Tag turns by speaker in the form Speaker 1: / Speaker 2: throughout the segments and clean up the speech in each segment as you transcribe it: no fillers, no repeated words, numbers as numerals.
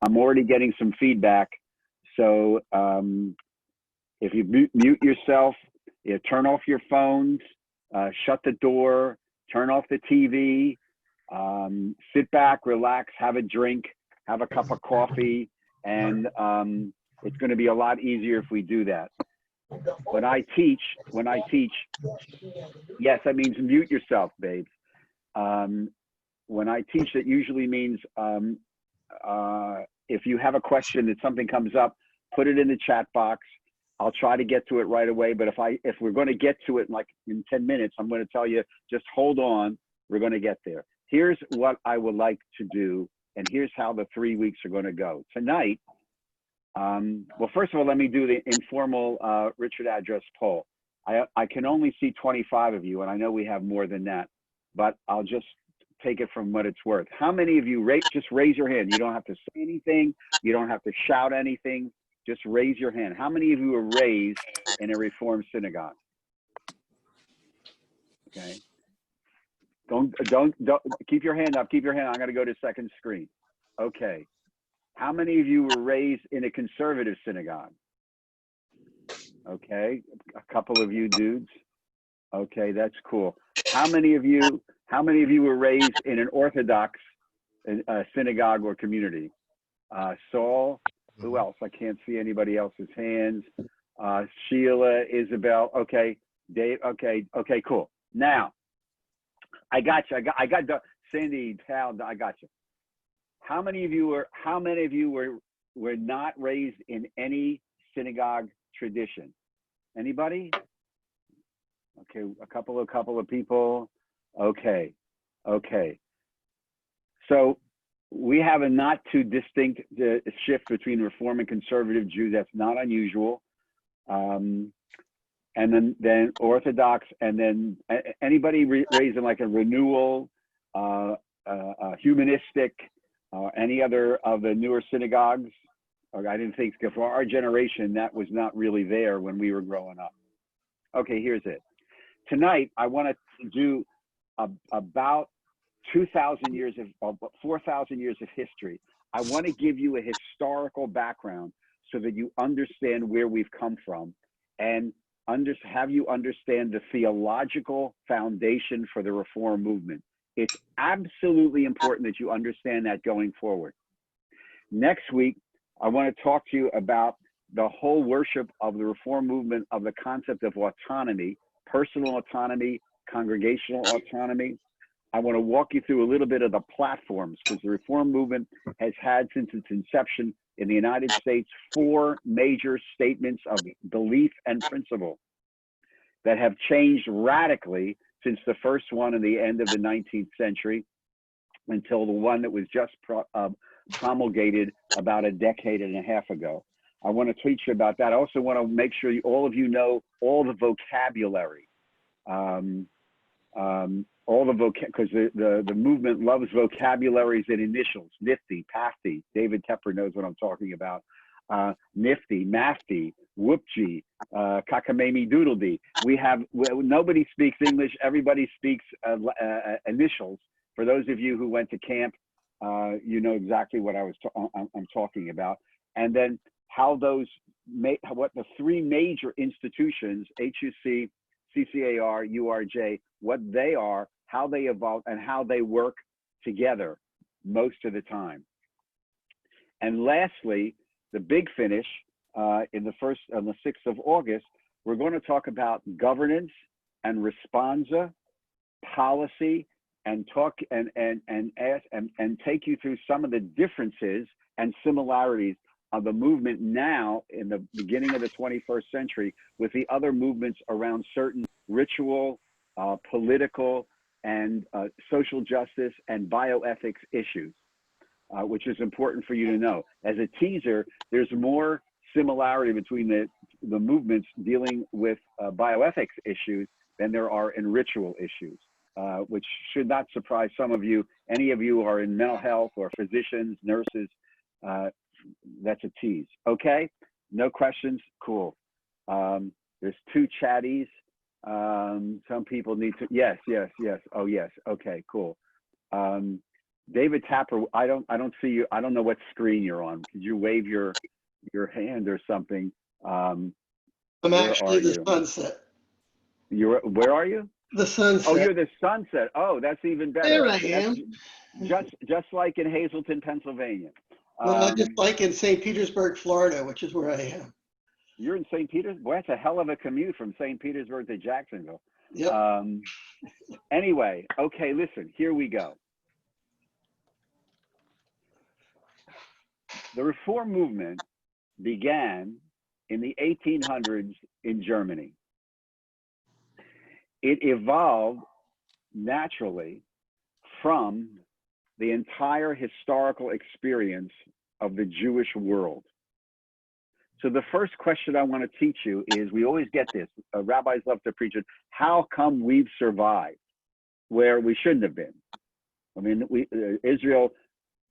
Speaker 1: I'm already getting some feedback. So if you mute yourself, turn off your phones, shut the door, turn off the TV, sit back, relax, have a drink, have a cup of coffee, and it's going to be a lot easier if we do that. When I teach, yes, that means mute yourself, babes. When I teach, that usually means if you have a question, that something comes up, put it in the chat box. I'll try to get to it right away. But if we're going to get to it in 10 minutes, I'm going to tell you, just hold on. We're going to get there. Here's what I would like to do, and here's how the 3 weeks are going to go. Tonight, well, first of all, let me do the informal Richard address poll. I can only see 25 of you, and I know we have more than that, but I'll just take it from what it's worth. How many of you, just raise your hand. You don't have to say anything. You don't have to shout anything. Just raise your hand. How many of you were raised in a Reformed synagogue? Okay. Don't keep your hand up. Keep your hand. I'm going to go to second screen. Okay. How many of you were raised in a conservative synagogue? Okay. A couple of you dudes. Okay, that's cool. How many of you were raised in an Orthodox synagogue or community? Saul. Who else? I can't see anybody else's hands. Sheila, Isabel. Okay, Dave. Okay, cool. Now, I got you. I got the Cindy, Tal. I got you. How many of you were not raised in any synagogue tradition? Anybody? Okay, a couple of people. Okay. So we have a not too distinct shift between Reform and conservative Jew. That's not unusual. And then Orthodox, and then anybody raised in like a renewal, humanistic, any other of the newer synagogues. I didn't think, because for our generation, that was not really there when we were growing up. Okay, here's it. Tonight, I want to do about 2,000 years of 4,000 years of history. I want to give you a historical background so that you understand where we've come from, and have you understand the theological foundation for the Reform movement. It's absolutely important that you understand that going forward. Next week, I want to talk to you about the whole worship of the Reform movement, of the concept of autonomy, personal autonomy, congregational autonomy. I want to walk you through a little bit of the platforms, because the Reform movement has had, since its inception in the United States, 4 major statements of belief and principle that have changed radically since the first one in the end of the 19th century until the one that was just promulgated about a decade and a half ago. I want to teach you about that. I also want to make sure all of you know all the vocabulary. Because the movement loves vocabularies and initials. Nifty, Pafty. David Tepper knows what I'm talking about. Nifty, Mafty, Whoopgee, Kakamemi Doodledee. Nobody speaks English. Everybody speaks initials. For those of you who went to camp, you know exactly what I'm talking about. And then how what the 3 major institutions, HUC, CCAR, URJ, what they are, how they evolve, and how they work together most of the time. And lastly, the big finish on the 6th of August, we're going to talk about governance and responsa, policy, and talk and take you through some of the differences and similarities of the movement now in the beginning of the 21st century with the other movements around certain ritual, political, and social justice and bioethics issues, which is important for you to know. As a teaser, there's more similarity between the movements dealing with bioethics issues than there are in ritual issues, which should not surprise some of you. Any of you who are in mental health or physicians, nurses, that's a tease. Okay, no questions? Cool. There's 2 chatties. Some people need to, yes. Oh, yes. Okay, cool. David Tapper, I don't see you. I don't know what screen you're on. Could you wave your hand or something?
Speaker 2: I'm
Speaker 1: Where
Speaker 2: actually
Speaker 1: are
Speaker 2: the
Speaker 1: you?
Speaker 2: sunset.
Speaker 1: Where are you?
Speaker 2: The sunset.
Speaker 1: Oh, you're the sunset. Oh, that's even better.
Speaker 2: There I am.
Speaker 1: Just like in Hazleton, Pennsylvania.
Speaker 2: No, just like in St. Petersburg, Florida, which is where I am.
Speaker 1: You're in St. Petersburg? Boy, that's a hell of a commute from St. Petersburg to Jacksonville.
Speaker 2: Yep.
Speaker 1: Anyway, okay, listen, here we go. The Reform movement began in the 1800s in Germany. It evolved naturally from the entire historical experience of the Jewish world. So the first question I want to teach you is, we always get this, rabbis love to preach it, how come we've survived where we shouldn't have been? I mean, Israel,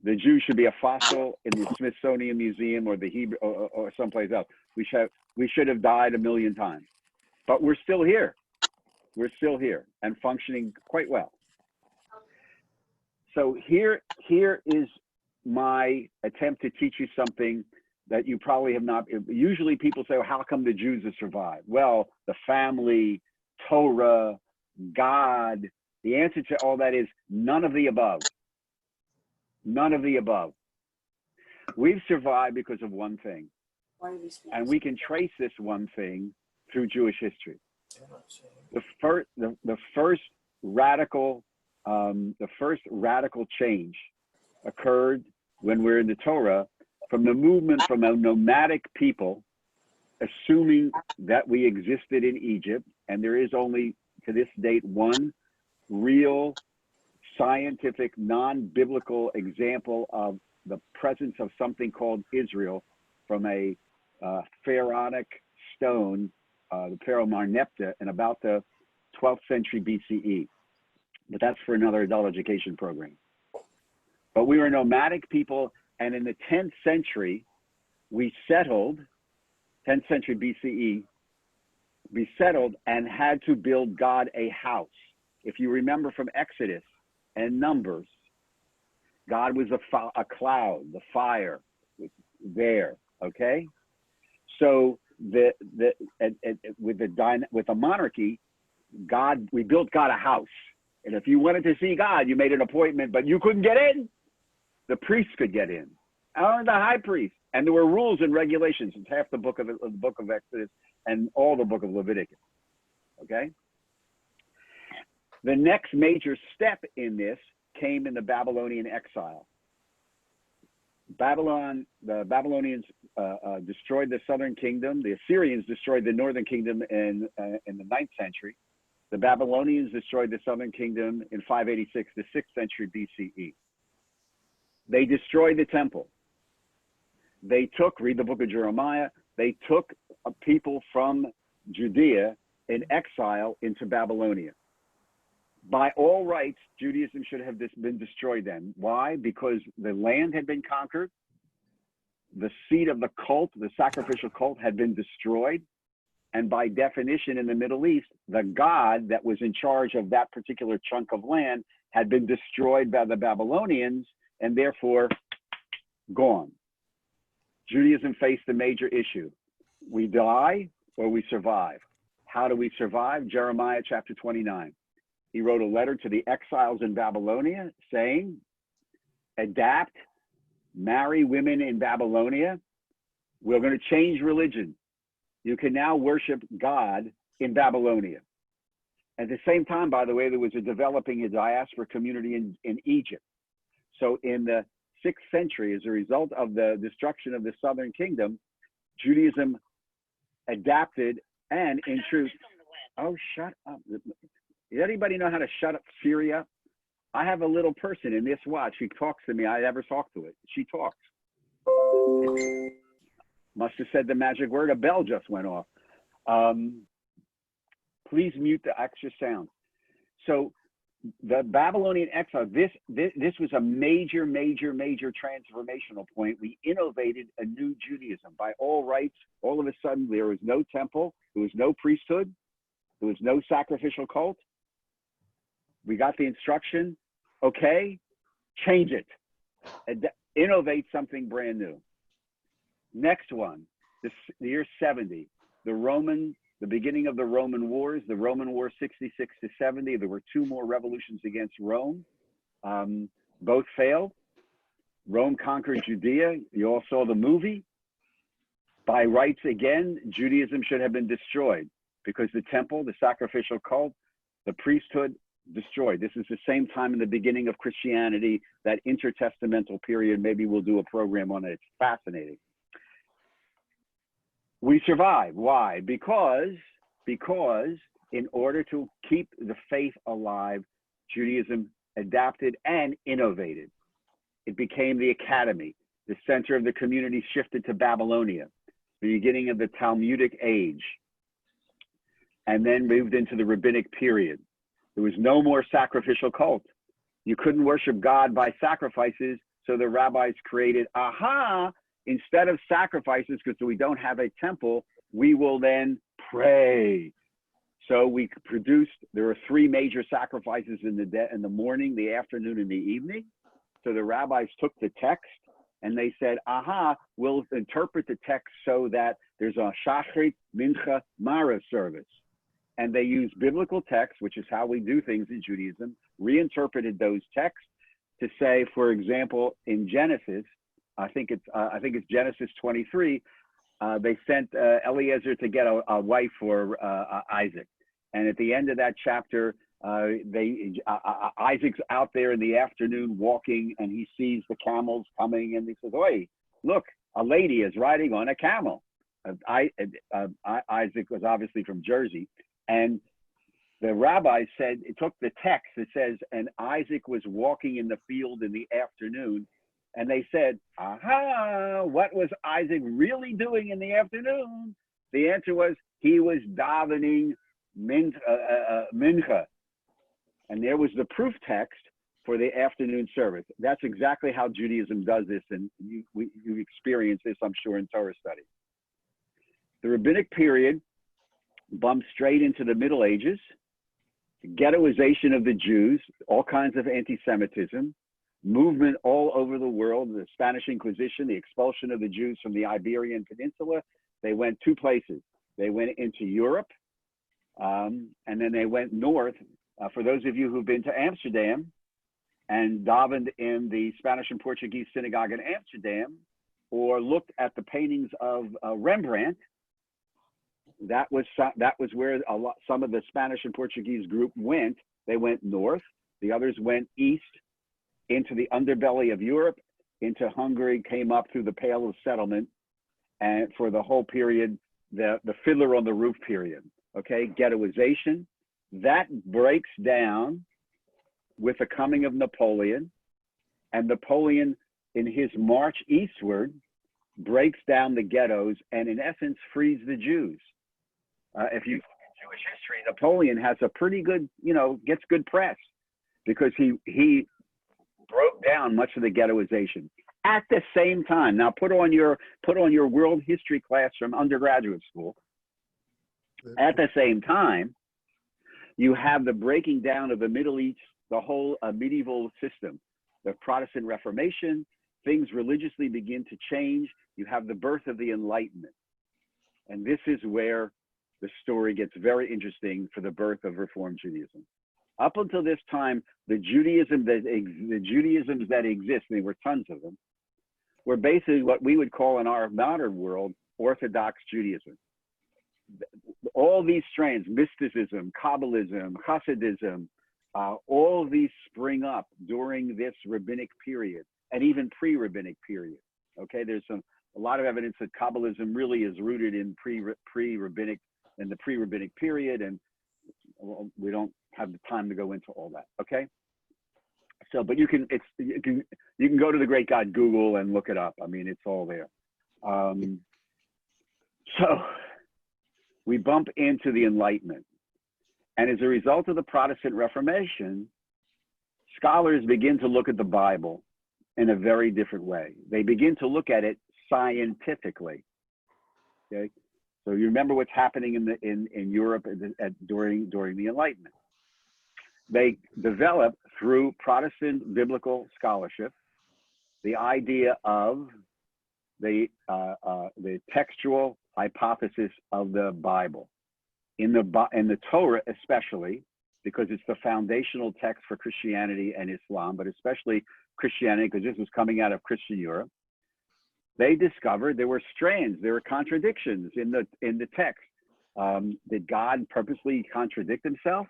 Speaker 1: the Jews should be a fossil in the Smithsonian Museum or the Hebrew or someplace else. We should have died a million times, but we're still here. We're still here and functioning quite well. So here is my attempt to teach you something that you probably have not. Usually people say, well, how come the Jews have survived? Well, the family, Torah, God. The answer to all that is none of the above. None of the above. We've survived because of one thing. And we can trace this one thing through Jewish history. The first radical change occurred when we're in the Torah, from the movement from a nomadic people, assuming that we existed in Egypt, and there is only to this date one real scientific, non-biblical example of the presence of something called Israel from a pharaonic stone, the Pharaoh Mar-Neptah, in about the 12th century BCE. But that's for another adult education program. But we were nomadic people, and in the 10th century, we settled, 10th century BCE, we settled and had to build God a house. If you remember from Exodus and Numbers, God was a cloud, the fire was there, okay? So with the monarchy, we built God a house. And if you wanted to see God, you made an appointment, but you couldn't get in. The priests could get in, or the high priest. And there were rules and regulations. It's half the book of Exodus and all the book of Leviticus, okay? The next major step in this came in the Babylonian exile. The Babylonians destroyed the southern kingdom. The Assyrians destroyed the northern kingdom in the 9th century. The Babylonians destroyed the southern kingdom in 586, the 6th century BCE. They destroyed the temple. They took, read the book of Jeremiah, they took people from Judea in exile into Babylonia. By all rights, Judaism should have been destroyed then. Why? Because the land had been conquered. The seat of the cult, the sacrificial cult, had been destroyed. And by definition in the Middle East, the God that was in charge of that particular chunk of land had been destroyed by the Babylonians and therefore gone. Judaism faced a major issue. We die or we survive. How do we survive? Jeremiah chapter 29. He wrote a letter to the exiles in Babylonia saying, adapt, marry women in Babylonia. We're going to change religion. You can now worship God in Babylonia. At the same time, by the way, there was a developing diaspora community in Egypt. So in the 6th century, as a result of the destruction of the southern kingdom, Judaism adapted and in truth, oh, shut up. Does anybody know how to shut up Syria? I have a little person in this watch who talks to me. I never talk to it. She talks. Must have said the magic word. A bell just went off. Please mute the extra sound. So the Babylonian exile, this was a major transformational point. We innovated a new Judaism. By all rights, all of a sudden, there was no temple, there was no priesthood, there was no sacrificial cult. We got the instruction, okay, change it, innovate something brand new. Next one, the year 70, the beginning of the Roman wars, the Roman War 66 to 70. There were 2 more revolutions against Rome. Both failed. Rome conquered Judea. You all saw the movie. By rights, again, Judaism should have been destroyed because the temple, the sacrificial cult, the priesthood, destroyed. This is the same time in the beginning of Christianity, that intertestamental period. Maybe we'll do a program on it. It's fascinating. We survive. Why? Because in order to keep the faith alive, Judaism adapted and innovated. It became the academy. The center of the community shifted to Babylonia, the beginning of the Talmudic age, and then moved into the rabbinic period. There was no more sacrificial cult. You couldn't worship God by sacrifices, so the rabbis created, instead of sacrifices, because we don't have a temple, we will then pray. So we produced, there were 3 major sacrifices in the morning, the afternoon, and the evening. So the rabbis took the text and they said, we'll interpret the text so that there's a shachrit, mincha, mara service. And they used biblical texts, which is how we do things in Judaism, reinterpreted those texts to say, for example, in Genesis, I think it's Genesis 23, they sent Eliezer to get a wife for Isaac. And at the end of that chapter, Isaac's out there in the afternoon walking, and he sees the camels coming, and he says, "Oi, look, a lady is riding on a camel." Isaac was obviously from Jersey, and the rabbi said, it took the text, it says, and Isaac was walking in the field in the afternoon, and they said, what was Isaac really doing in the afternoon? The answer was, he was davening mincha. And there was the proof text for the afternoon service. That's exactly how Judaism does this, and you experience this, I'm sure, in Torah study. The rabbinic period bumped straight into the Middle Ages, ghettoization of the Jews, all kinds of anti-Semitism, movement all over the world, the Spanish Inquisition, the expulsion of the Jews from the Iberian Peninsula. They went 2 places. They went into Europe, and then they went north. For those of you who've been to Amsterdam and davened in the Spanish and Portuguese synagogue in Amsterdam, or looked at the paintings of Rembrandt, that was where some of the Spanish and Portuguese group went. They went north. The others went east into the underbelly of Europe, into Hungary, came up through the Pale of Settlement, and for the whole period, the Fiddler on the Roof period, okay, ghettoization. That breaks down with the coming of Napoleon, and Napoleon, in his march eastward, breaks down the ghettos and, in essence, frees the Jews. If you look at Jewish history, Napoleon has a pretty good, gets good press because he broke down much of the ghettoization. At the same time, now put on your world history class from undergraduate school. At the same time, you have the breaking down of the Middle East, the whole medieval system, the Protestant Reformation. Things religiously begin to change. You have the birth of the Enlightenment. And this is where the story gets very interesting for the birth of Reform Judaism. Up until this time, the Judaisms that exist, and there were tons of them, were basically what we would call in our modern world, Orthodox Judaism. All these strands, mysticism, Kabbalism, Hasidism, all of these spring up during this rabbinic period and even pre-rabbinic period. Okay, there's a lot of evidence that Kabbalism really is rooted in the pre-rabbinic period, and we don't have the time to go into all that. Okay, so but you can go to the great God Google and look it up. I mean, it's all there. So we bump into the Enlightenment. And as a result of the Protestant Reformation, scholars begin to look at the Bible in a very different way. They begin to look at it scientifically. Okay, so you remember what's happening in Europe during the Enlightenment. They develop through Protestant biblical scholarship, the idea of the textual hypothesis of the Bible. In the Torah especially, because it's the foundational text for Christianity and Islam, but especially Christianity, because this was coming out of Christian Europe, they discovered there were strands, there were contradictions in the text. Did God purposely contradict himself?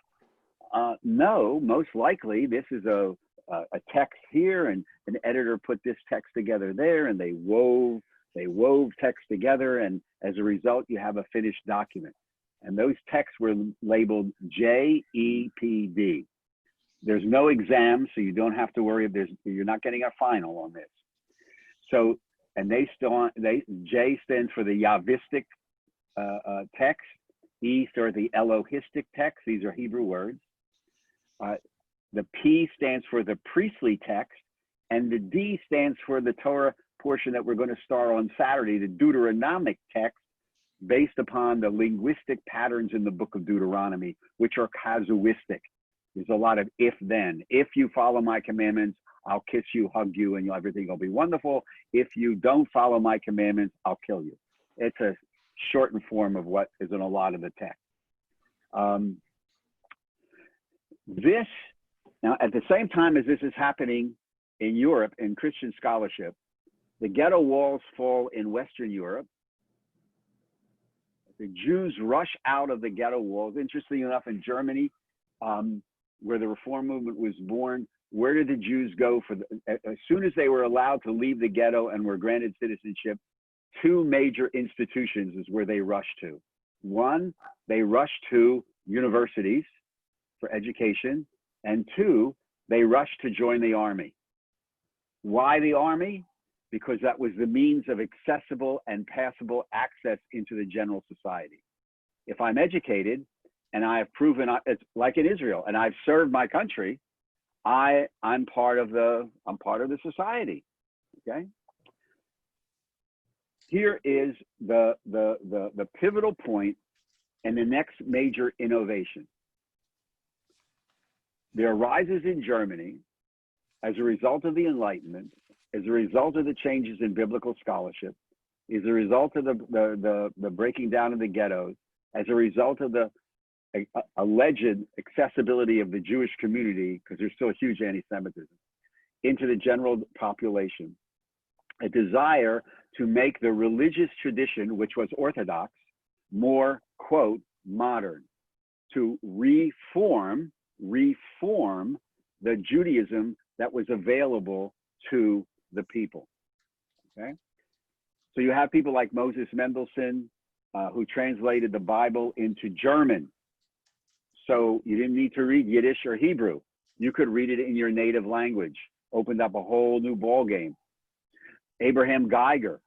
Speaker 1: No, most likely this is a text here, and an editor put this text together there, and they wove text together, and as a result, you have a finished document. And those texts were labeled JEPD. There's no exam, so you don't have to worry if you're not getting a final on this. So, and J stands for the Yahvistic text. E for the Elohistic text. These are Hebrew words. The P stands for the priestly text, and the D stands for the Torah portion that we're going to start on Saturday, the Deuteronomic text, based upon the linguistic patterns in the book of Deuteronomy, which are casuistic. There's a lot of if-then. If you follow my commandments, I'll kiss you, hug you, and everything will be wonderful. If you don't follow my commandments, I'll kill you. It's a shortened form of what is in a lot of the text. Now, at the same time as this is happening in Europe, in Christian scholarship, the ghetto walls fall in Western Europe. The Jews rush out of the ghetto walls. Interestingly enough, in Germany, where the Reform movement was born, where did the Jews go? As soon as they were allowed to leave the ghetto and were granted citizenship, two major institutions is where they rushed to. One, they rushed to universities for education, and two, they rushed to join the army. Why the army? Because that was the means of accessible and passable access into the general society. If I'm educated and I have proven, it's like in Israel, and I've served my country, I'm part of the society. Okay. Here is the pivotal point and the next major innovation. There arises in Germany, as a result of the Enlightenment, as a result of the changes in biblical scholarship, as a result of the breaking down of the ghettos, as a result of the alleged accessibility of the Jewish community, because there's still a huge anti-Semitism, into the general population, a desire to make the religious tradition, which was Orthodox, more, quote, modern, to reform the Judaism that was available to the people, okay? So you have people like Moses Mendelssohn, who translated the Bible into German. So you didn't need to read Yiddish or Hebrew. You could read it in your native language, opened up a whole new ball game. Abraham Geiger,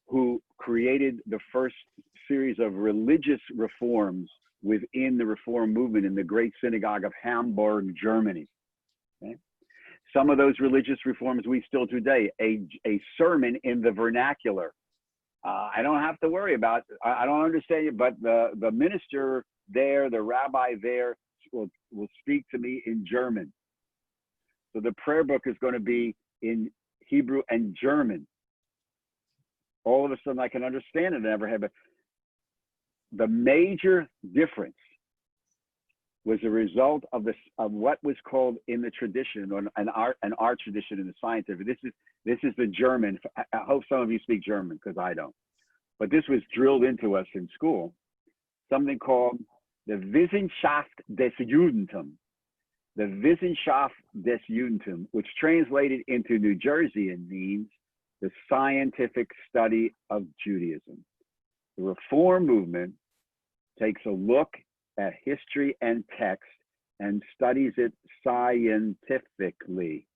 Speaker 1: who created the first series of religious reforms within the Reform movement in the Great Synagogue of Hamburg, Germany. Okay? Some of those religious reforms we still today, a sermon in the vernacular. I don't have to worry about, I don't understand it, but the minister there, the rabbi there will speak to me in German. So the prayer book is going to be in Hebrew and German. All of a sudden I can understand it. I never had, but the major difference was a result of what was called in the tradition, and our tradition in the scientific. This is the German. I hope some of you speak German, because I don't. But this was drilled into us in school. Something called the Wissenschaft des Judentum. The Wissenschaft des Judentum, which translated into New Jerseyan means the scientific study of Judaism. The Reform movement takes a look at history and text and studies it scientifically.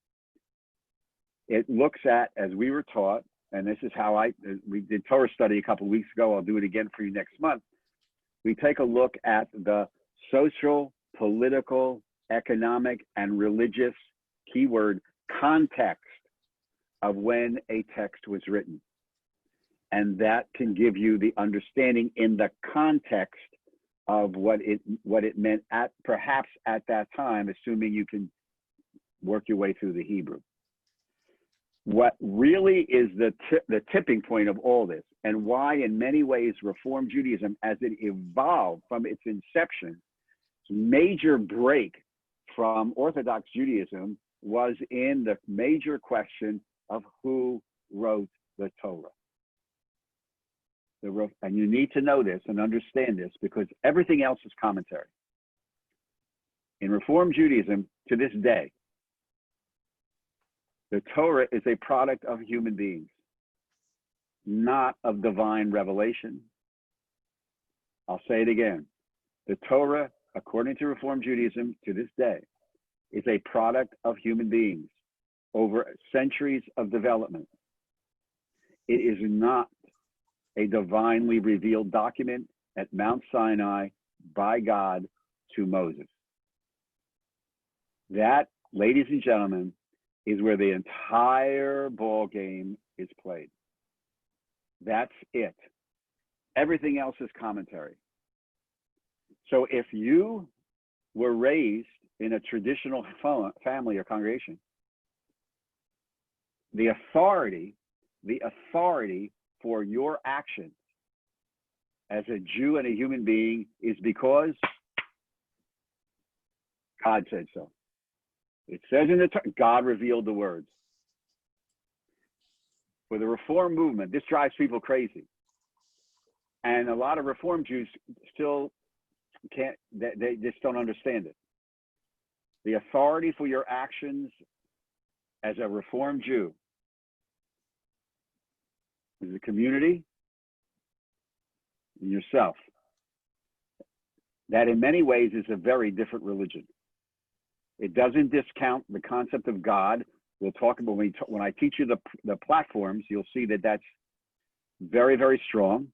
Speaker 1: It looks at, as we were taught, and this is how we did Torah study a couple of weeks ago. I'll do it again for you next month. We take a look at the social, political, economic, and religious, keyword, context of when a text was written. And that can give you the understanding in the context of what it meant perhaps at that time, assuming you can work your way through the Hebrew. What really is the tipping point of all this, and why in many ways Reform Judaism, as it evolved from its inception, major break from Orthodox Judaism was in the major question of who wrote the Torah. And you need to know this and understand this, because everything else is commentary. In Reform Judaism, to this day, the Torah is a product of human beings, not of divine revelation. I'll say it again. The Torah, according to Reform Judaism, to this day, is a product of human beings over centuries of development. It is not a divinely revealed document at Mount Sinai by God to Moses. That, ladies and gentlemen, is where the entire ball game is played. That's it. Everything else is commentary. So if you were raised in a traditional family or congregation, the authority for your actions as a Jew and a human being is because God said so. It says in the God revealed the words. For the Reform movement, this drives people crazy. And a lot of Reform Jews still can't, they just don't understand it. The authority for your actions as a Reformed Jew is the community and yourself. That in many ways is a very different religion. It doesn't discount the concept of God. We'll talk about when I teach you the platforms, you'll see that that's very, very strong,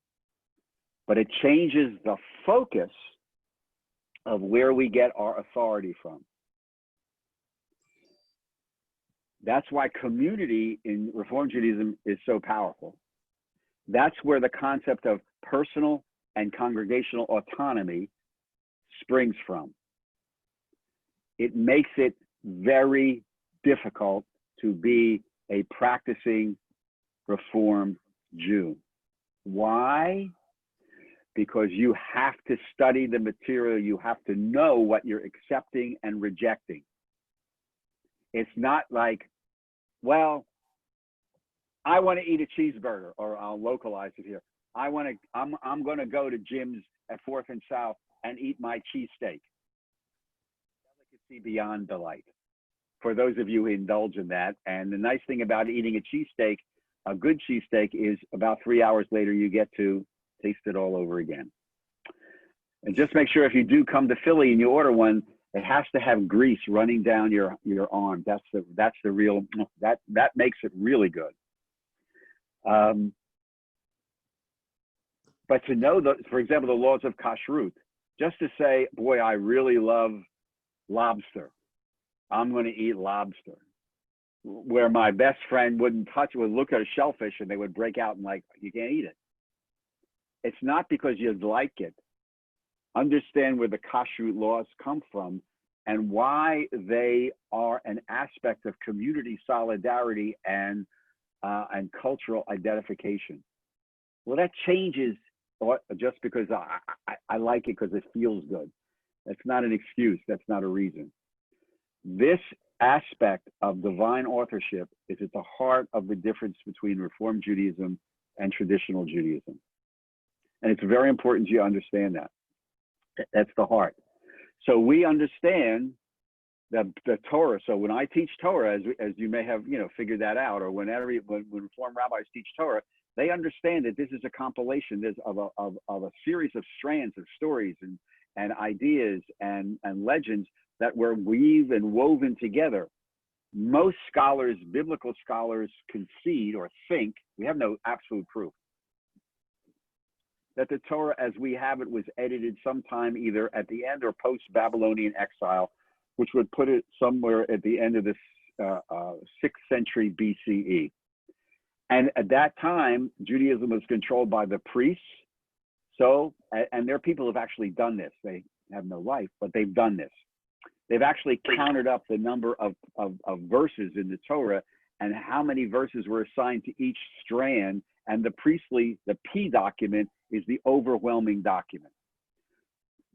Speaker 1: but it changes the focus of where we get our authority from. That's why community in Reform Judaism is so powerful. That's where the concept of personal and congregational autonomy springs from. It makes it very difficult to be a practicing Reformed Jew. Why? Because you have to study the material. You have to know what you're accepting and rejecting. It's not like, well, I want to eat a cheeseburger, or I'll localize it here. I'm going to go to Jim's at 4th and South and eat my cheesesteak. Delicacy beyond delight. For those of you who indulge in that. And the nice thing about eating a cheesesteak, a good cheesesteak, is about 3 hours later, you get to taste it all over again. And just make sure if you do come to Philly and you order one, it has to have grease running down your arm. That's the real, that makes it really good. But to know for example, the laws of kashrut, just to say, boy, I really love lobster. I'm going to eat lobster. Where my best friend would look at a shellfish and they would break out and like, you can't eat it. It's not because you like it. Understand where the kashrut laws come from and why they are an aspect of community solidarity and cultural identification. Well, that changes just because I like it because it feels good. That's not an excuse. That's not a reason. This aspect of divine authorship is at the heart of the difference between Reform Judaism and traditional Judaism. And it's very important you understand that. That's the heart. So we understand the Torah. So when I teach Torah, as you may have figured that out, or when Reform rabbis teach Torah, they understand that this is a compilation of a series of strands of stories and ideas and legends that were weaved and woven together. Most scholars, biblical scholars, concede or think, we have no absolute proof, that the Torah as we have it was edited sometime either at the end or post-Babylonian exile, which would put it somewhere at the end of the 6th century BCE. And at that time, Judaism was controlled by the priests. So, and their people have actually done this. They have no life, but they've done this. They've actually counted up the number of verses in the Torah and how many verses were assigned to each strand. And the P document is the overwhelming document.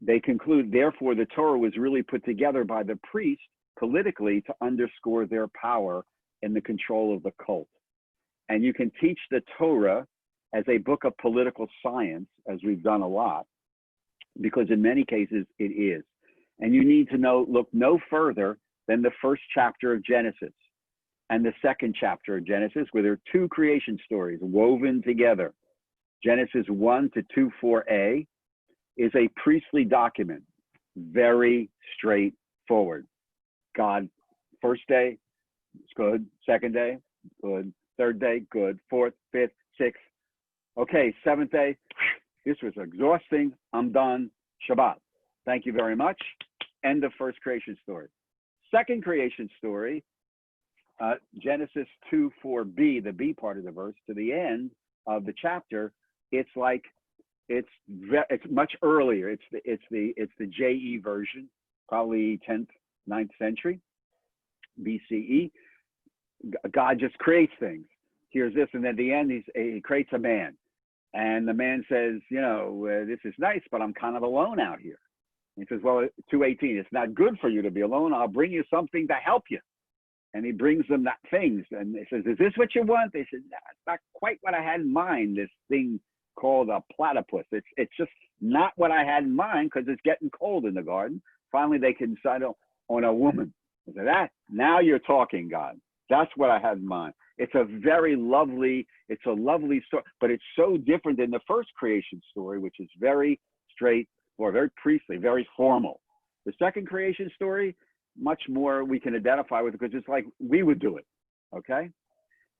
Speaker 1: They conclude, therefore, the Torah was really put together by the priest politically to underscore their power in the control of the cult. And you can teach the Torah as a book of political science, as we've done a lot, because in many cases it is. And you need to look no further than the first chapter of Genesis and the second chapter of Genesis, where there are two creation stories woven together. Genesis 1 to 2:4a is a priestly document, very straightforward. God, first day, it's good. Second day, good. Third day, good. Fourth, fifth, sixth. Okay, seventh day, this was exhausting. I'm done. Shabbat. Thank you very much. End of first creation story. Second creation story, Genesis 2:4b, the B part of the verse, to the end of the chapter. It's like it's much earlier. It's the JE version, probably 10th, 9th century BCE. God just creates things. Here's this, and at the end he creates a man, and the man says, this is nice, but I'm kind of alone out here. And he says, well, 2:18, it's not good for you to be alone. I'll bring you something to help you. And he brings them that things, and he says, is this what you want? They said, no, it's not quite what I had in mind. This thing called a platypus. It's just not what I had in mind, because it's getting cold in the garden. Finally, they can decide on a woman. I said, now you're talking, God. That's what I had in mind. It's a lovely story, but it's so different than the first creation story, which is very straightforward, very priestly, very formal. The second creation story, much more we can identify with, because it's like we would do it, okay?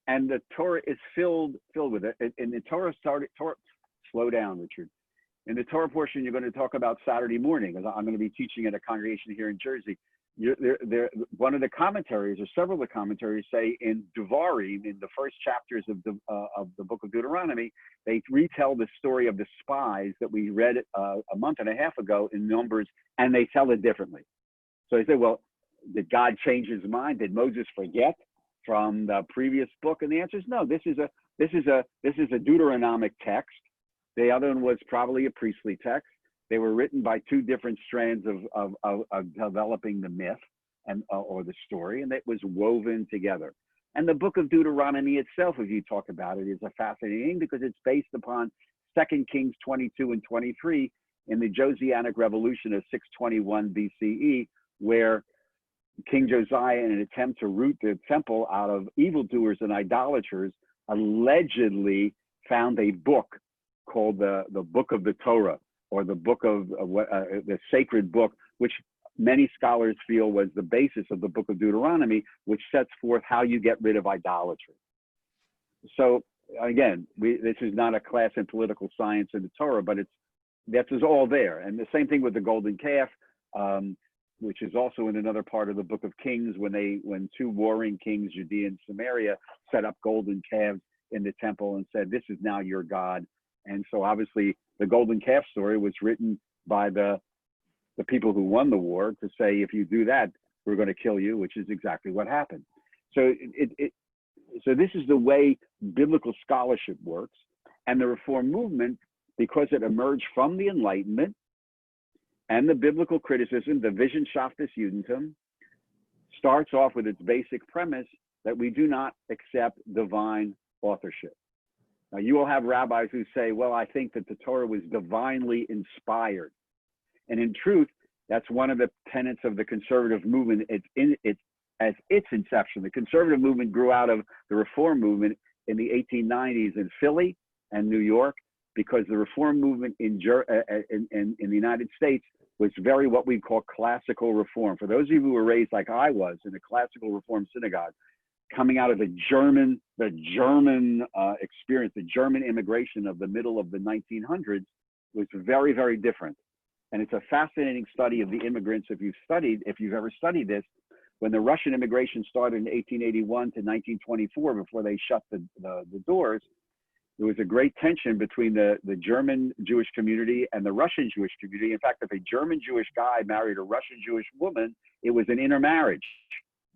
Speaker 1: And the Torah is filled with it. And the Torah slow down, Richard. In the Torah portion, you're going to talk about Saturday morning, because I'm going to be teaching at a congregation here in Jersey. One of the commentaries, or several of the commentaries, say in Devarim, in the first chapters of the book of Deuteronomy, they retell the story of the spies that we read a month and a half ago in Numbers, and they tell it differently. So they say, well, did God change his mind? Did Moses forget from the previous book? And the answer is no. This is a Deuteronomic text. The other one was probably a priestly text. They were written by two different strands of developing the myth or the story, and it was woven together. And the book of Deuteronomy itself, if you talk about it, is a fascinating, because it's based upon 2 Kings 22 and 23 in the Josianic Revolution of 621 BCE, where King Josiah, in an attempt to root the temple out of evildoers and idolaters, allegedly found a book called the Book of the Torah, or the book of the sacred book, which many scholars feel was the basis of the book of Deuteronomy, which sets forth how you get rid of idolatry. So again, this is not a class in political science in the Torah, but that is all there. And the same thing with the golden calf, which is also in another part of the book of Kings, when two warring kings, Judea and Samaria, set up golden calves in the temple and said, this is now your God. And so obviously the golden calf story was written by the people who won the war to say, if you do that, we're going to kill you, which is exactly what happened. So so this is the way biblical scholarship works. And the Reform movement, because it emerged from the Enlightenment and the biblical criticism, the Wissenschaftes Judentum, starts off with its basic premise that we do not accept divine authorship. Now, you will have rabbis who say, well, I think that the Torah was divinely inspired. And in truth, that's one of the tenets of the conservative movement. As its inception, the conservative movement grew out of the Reform movement in the 1890s in Philly and New York, because the Reform movement in the United States was very what we call classical reform. For those of you who were raised like I was in a classical reform synagogue, coming out of the German experience, the German immigration of the middle of the 1900s was very, very different. And it's a fascinating study of the immigrants. If you've ever studied this, when the Russian immigration started in 1881 to 1924, before they shut the doors, there was a great tension between the German Jewish community and the Russian Jewish community. In fact, if a German Jewish guy married a Russian Jewish woman, it was an intermarriage.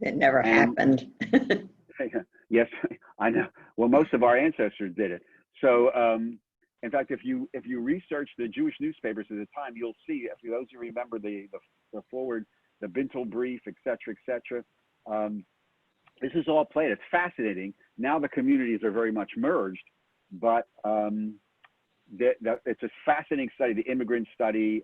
Speaker 3: It never happened.
Speaker 1: Yes, I know. Well, most of our ancestors did it. So, in fact, if you research the Jewish newspapers at the time, you'll see, if those who remember the forward, the Bintel Brief, et cetera, this is all played. It's fascinating. Now the communities are very much merged, but it's a fascinating study, the immigrant study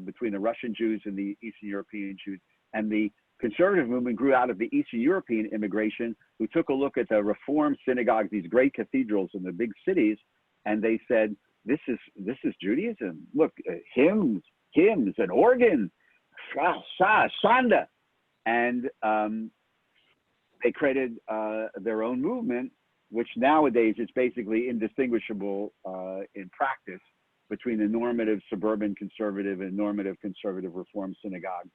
Speaker 1: between the Russian Jews and the Eastern European Jews. And the conservative movement grew out of the Eastern European immigration, who took a look at the Reform synagogues, these great cathedrals in the big cities, and they said, this is Judaism. Look, hymns and organ, shanda. And they created their own movement, which nowadays is basically indistinguishable in practice between the normative suburban conservative and normative conservative Reform synagogue.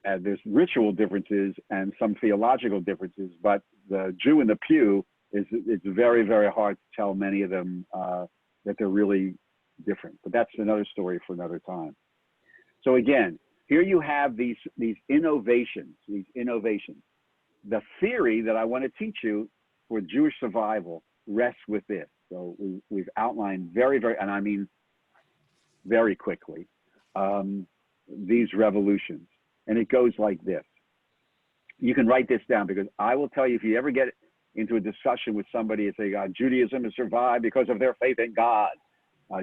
Speaker 1: There's ritual differences and some theological differences, but the Jew in the pew, it's very, very hard to tell many of them that they're really different. But that's another story for another time. So again, here you have these innovations. The theory that I want to teach you for Jewish survival rests with this. So we've outlined very, and I mean very quickly, these revolutions. And it goes like this. You can write this down, because I will tell you, if you ever get into a discussion with somebody and say, Judaism has survived because of their faith in God.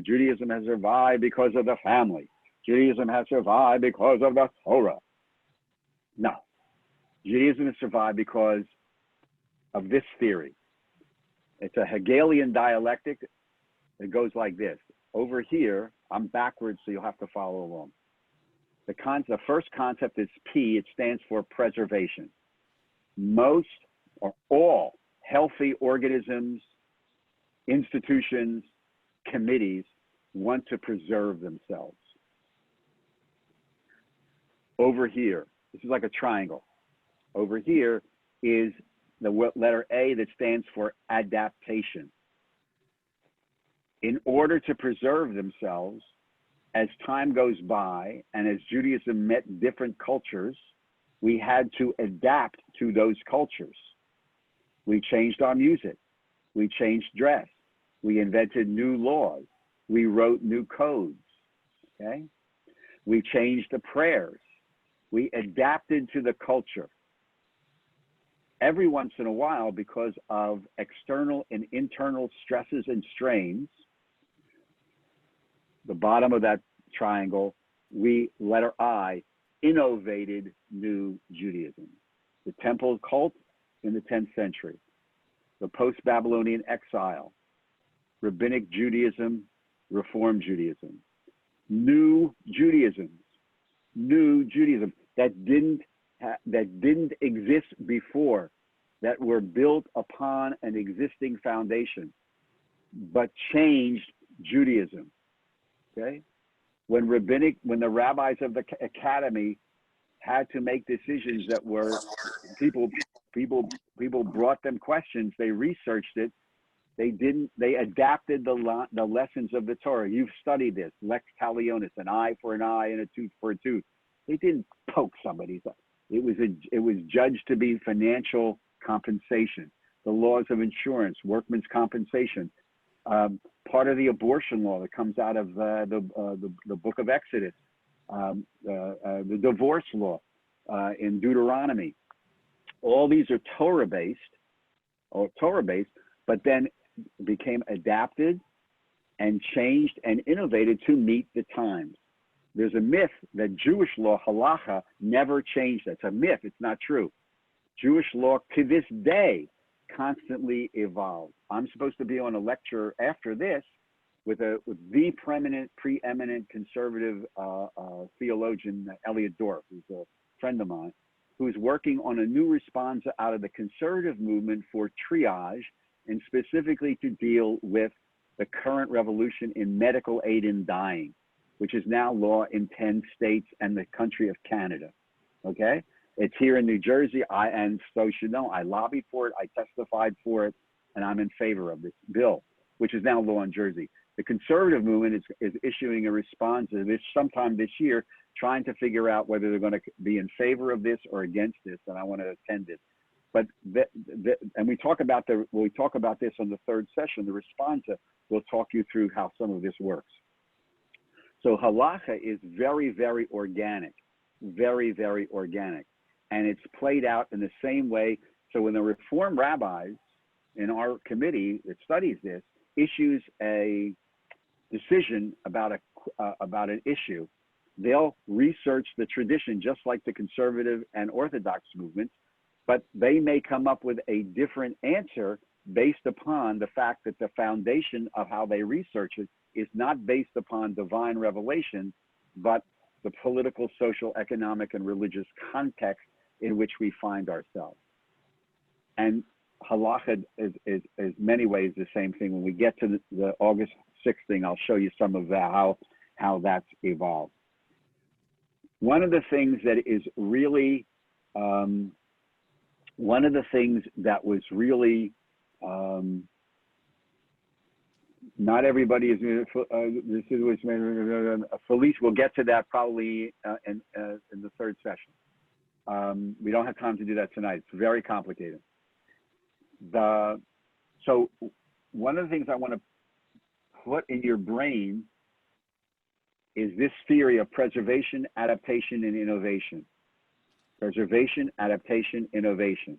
Speaker 1: Judaism has survived because of the family. Judaism has survived because of the Torah. No, Judaism has survived because of this theory. It's a Hegelian dialectic. It goes like this. Over here, I'm backwards, so you'll have to follow along. The first concept is P. It stands for preservation. Most or all healthy organisms, institutions, committees want to preserve themselves. Over here, this is like a triangle. Over here is the letter A that stands for adaptation. In order to preserve themselves, as time goes by and as Judaism met different cultures, we had to adapt to those cultures. We changed our music. We changed dress. We invented new laws. We wrote new codes, okay? We changed the prayers. We adapted to the culture. Every once in a while, because of external and internal stresses and strains, the bottom of that triangle, we, letter I, innovated new Judaism. The temple cult in the 10th century, the post-Babylonian exile, rabbinic Judaism, Reform Judaism, new Judaism that didn't exist before, that were built upon an existing foundation, but changed Judaism. Okay, when the rabbis of the academy had to make decisions that were people brought them questions, they researched it. They adapted the lessons of the Torah. You've studied this, lex talionis, an eye for an eye and a tooth for a tooth. They didn't poke somebody's eye. It was judged to be financial compensation. The laws of insurance, workman's compensation, part of the abortion law that comes out of the book of Exodus, the divorce law in Deuteronomy. All these are Torah-based, but then became adapted and changed and innovated to meet the times. There's a myth that Jewish law, halacha, never changed. That's a myth. It's not true. Jewish law to this day constantly evolves. I'm supposed to be on a lecture after this with the preeminent conservative theologian, Elliot Dorff, who's a friend of mine, who's working on a new response out of the conservative movement for triage, and specifically to deal with the current revolution in medical aid in dying, which is now law in 10 states and the country of Canada, okay? It's here in New Jersey, and so you know, I lobbied for it, I testified for it, and I'm in favor of this bill, which is now law in Jersey. The conservative movement is issuing a response to this sometime this year, trying to figure out whether they're going to be in favor of this or against this, and I want to attend it. But and we talk about this on the third session. The responsa will talk you through how some of this works. So halacha is very, very organic, very, very organic, and it's played out in the same way. So when the Reform rabbis in our committee that studies this issues a decision about an issue, they'll research the tradition just like the conservative and Orthodox movements, but they may come up with a different answer based upon the fact that the foundation of how they research it is not based upon divine revelation, but the political, social, economic, and religious context in which we find ourselves. And halacha is many ways the same thing. When we get to the August 6th thing, I'll show you some of that, how that's evolved. One of the things that is really, one of the things that was really, not everybody is, Felice, we'll get to that probably in the third session. We don't have time to do that tonight. It's very complicated. So one of the things I want to put in your brain is this theory of preservation, adaptation, and innovation. Preservation, adaptation, innovation.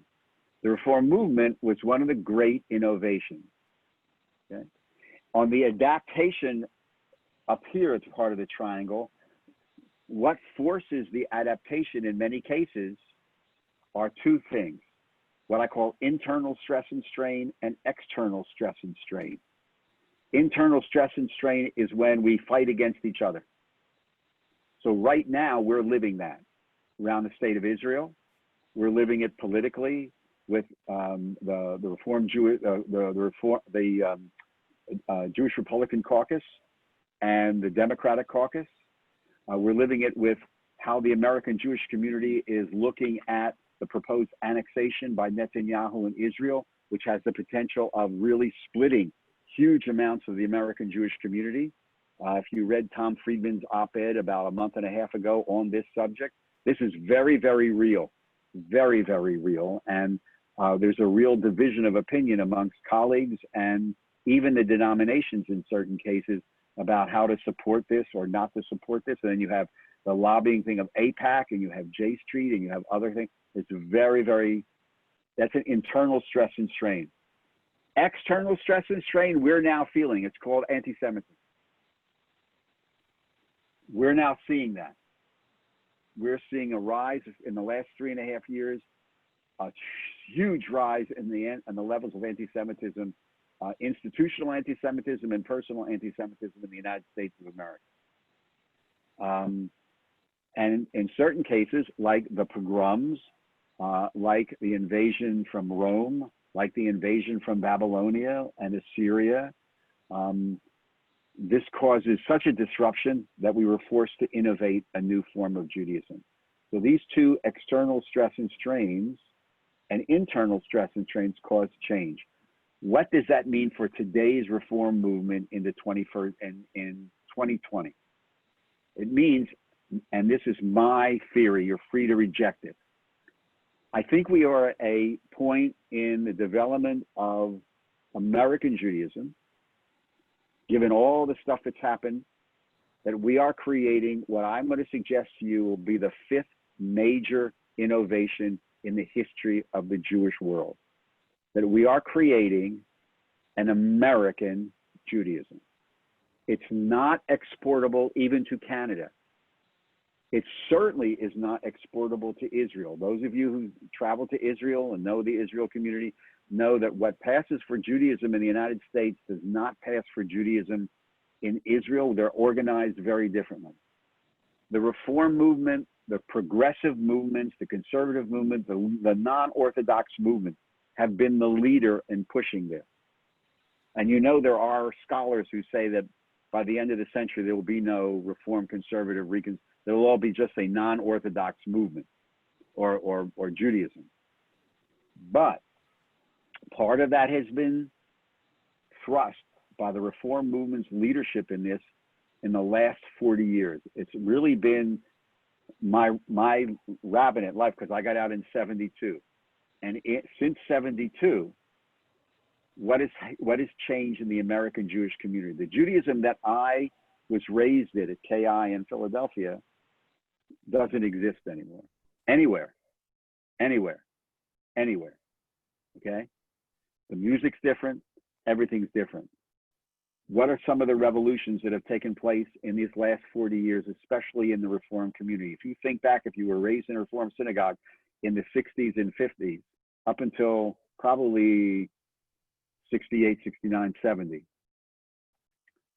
Speaker 1: The Reform movement was one of the great innovations. Okay? On the adaptation up here, it's part of the triangle. What forces the adaptation in many cases are two things: what I call internal stress and strain and external stress and strain. Internal stress and strain is when we fight against each other. So right now we're living that around the state of Israel. We're living it politically with the Jewish Republican Caucus and the Democratic Caucus. We're living it with how the American Jewish community is looking at the proposed annexation by Netanyahu in Israel, which has the potential of really splitting huge amounts of the American Jewish community. If you read Tom Friedman's op-ed about a month and a half ago on this subject, this is very, very real, very, very real. And there's a real division of opinion amongst colleagues and even the denominations in certain cases about how to support this or not to support this. And then you have the lobbying thing of AIPAC, and you have J Street, and you have other things. It's very, very, that's an internal stress and strain. External stress and strain, we're now feeling. It's called anti-Semitism. We're now seeing that. We're seeing a rise in the last 3.5 years, a huge rise in the levels of anti-Semitism, institutional anti-Semitism and personal anti-Semitism in the United States of America. And in certain cases, like the pogroms, like the invasion from Rome, like the invasion from Babylonia and Assyria, this causes such a disruption that we were forced to innovate a new form of Judaism. So these two external stress and strains and internal stress and strains cause change. What does that mean for today's reform movement in the 21st and in 2020? It means, and this is my theory, you're free to reject it. I think we are at a point in the development of American Judaism, given all the stuff that's happened, that we are creating what I'm going to suggest to you will be the 5th major innovation in the history of the Jewish world. That we are creating an American Judaism. It's not exportable even to Canada. It certainly is not exportable to Israel. Those of you who travel to Israel and know the Israel community know that what passes for Judaism in the United States does not pass for Judaism in Israel. They're organized very differently. The reform movement, the progressive movements, the conservative movement, the non-Orthodox movement have been the leader in pushing this. And you know there are scholars who say that by the end of the century, there will be no reform, conservative, there will all be just a non-Orthodox movement or Judaism. But Part of that has been thrust by the Reform movement's leadership in this in the last 40 years. It's really been my rabbinate life, because I got out in 72. And since 72, what has changed in the American Jewish community? The Judaism that I was raised in at KI in Philadelphia doesn't exist anymore. Anywhere. Okay? The music's different, everything's different. What are some of the revolutions that have taken place in these last 40 years, especially in the Reform community? If you think back, if you were raised in a Reform synagogue in the 60s and 50s, up until probably 68, 69, 70,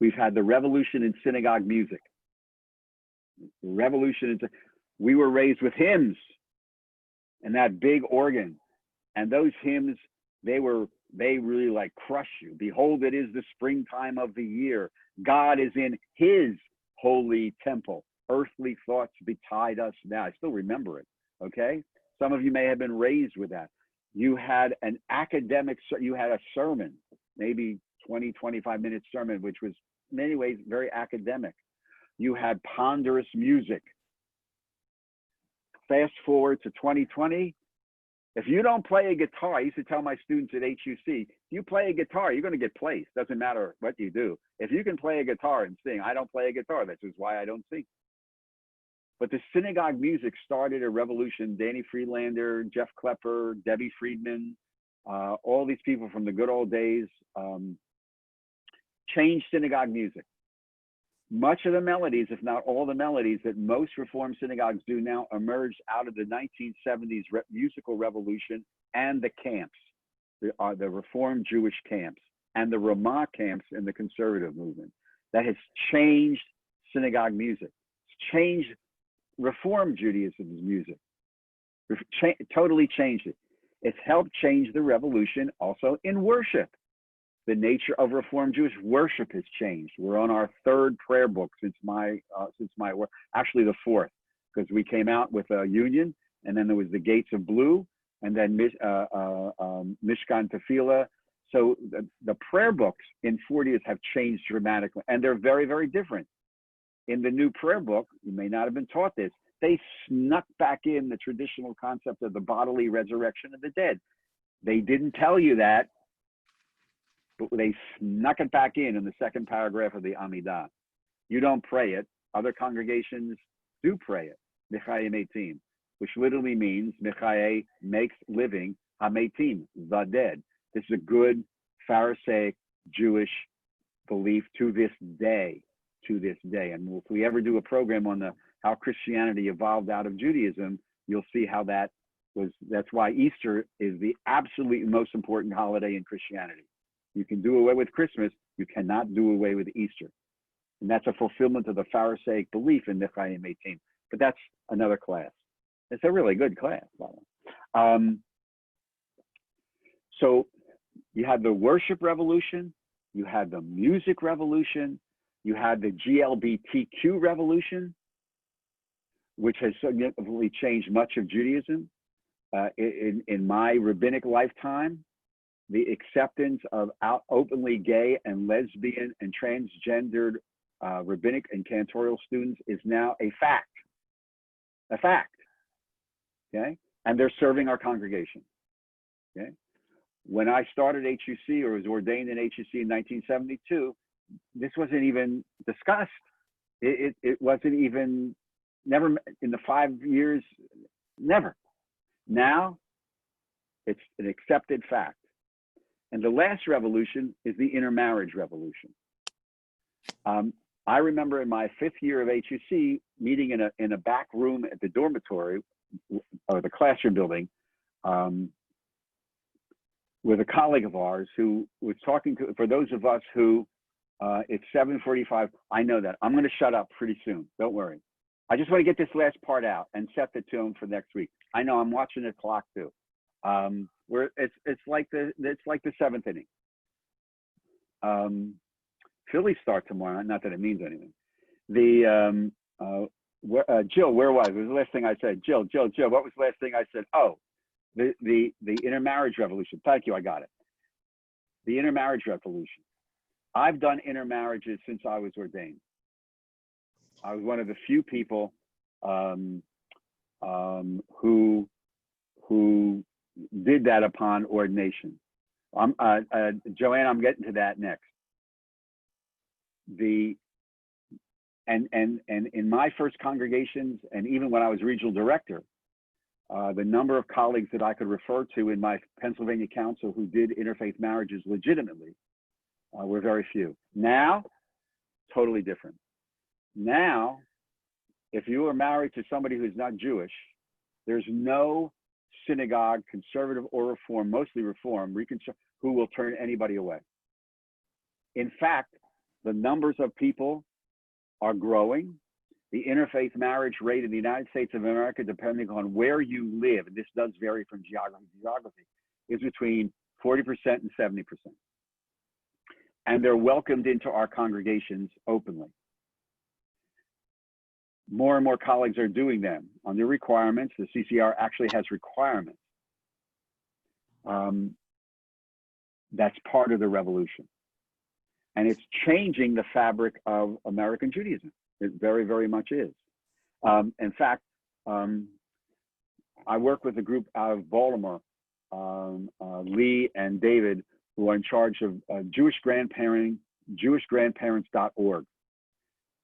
Speaker 1: we've had the revolution in synagogue music. We were raised with hymns and that big organ. And those hymns, they really like crush you. Behold, it is the springtime of the year. God is in his holy temple. Earthly thoughts betide us now. I still remember it, okay? Some of you may have been raised with that. You had an academic, you had a sermon, maybe 20, 25-minute sermon, which was in many ways very academic. You had ponderous music. Fast forward to 2020. If you don't play a guitar, I used to tell my students at HUC, if you play a guitar, you're going to get placed. Doesn't matter what you do. If you can play a guitar and sing, I don't play a guitar. This is why I don't sing. But the synagogue music started a revolution. Danny Friedlander, Jeff Klepper, Debbie Friedman, all these people from the good old days changed synagogue music. Much of the melodies, if not all the melodies that most Reform synagogues do now, emerged out of the 1970s musical revolution and the camps, the Reform Jewish camps and the Ramah camps in the conservative movement. That has changed synagogue music. It's changed Reform Judaism's music. Totally changed it. It's helped change the revolution also in worship. The nature of Reform Jewish worship has changed. We're on our third prayer book since my work, actually the fourth, because we came out with a union, and then there was the Gates of Blue, and then Mishkan Tefillah. So the prayer books in 40 years have changed dramatically, and they're very, very different. In the new prayer book, you may not have been taught this, they snuck back in the traditional concept of the bodily resurrection of the dead. They didn't tell you that, but they snuck it back in the second paragraph of the ha-midrash. You don't pray it. Other congregations do pray it, Michaye Metim, which literally means Michaye makes living, ha-metim, the dead. This is a good Pharisaic Jewish belief to this day. And if we ever do a program on how Christianity evolved out of Judaism, you'll see how that's why Easter is the absolute most important holiday in Christianity. You can do away with Christmas, you cannot do away with Easter. And that's a fulfillment of the Pharisaic belief in Michaye Metim. But that's another class. It's a really good class, by the way. So you had the worship revolution, you had the music revolution, you had the GLBTQ revolution, which has significantly changed much of Judaism. In my rabbinic lifetime, the acceptance of openly gay and lesbian and transgendered rabbinic and cantorial students is now a fact. Okay? And they're serving our congregation. Okay? When I started HUC or was ordained in HUC in 1972, this wasn't even discussed. It wasn't even, never in the 5 years, never. Now, it's an accepted fact. And the last revolution is the intermarriage revolution. I remember in my 5th year of HUC meeting in a back room at the dormitory or the classroom building with a colleague of ours who was talking to, for those of us who, it's 7:45, I know that. I'm gonna shut up pretty soon, don't worry. I just wanna get this last part out and set the tone for next week. I know I'm watching the clock too. It's like the 7th inning. Phillies start tomorrow. Not that it means anything. Jill, where was it? It was the last thing I said. Jill, what was the last thing I said? Oh, the intermarriage revolution. Thank you, I got it. the intermarriage revolution. I've done intermarriages since I was ordained. I was one of the few people who did that upon ordination. Joanne, I'm getting to that next. And in my first congregations, and even when I was regional director, the number of colleagues that I could refer to in my Pennsylvania council who did interfaith marriages legitimately were very few. Now, totally different. Now, if you are married to somebody who's not Jewish, there's no synagogue, conservative or reform, mostly reform, who will turn anybody away. In fact, the numbers of people are growing. The interfaith marriage rate in the United States of America, depending on where you live, and this does vary from geography to geography, is between 40% and 70%. And they're welcomed into our congregations openly. More and more colleagues are doing them under requirements. The CCR actually has requirements. That's part of the revolution. And it's changing the fabric of American Judaism. It very, very much is. In fact, I work with a group out of Baltimore, Lee and David, who are in charge of Jewish grandparenting, jewishgrandparents.org.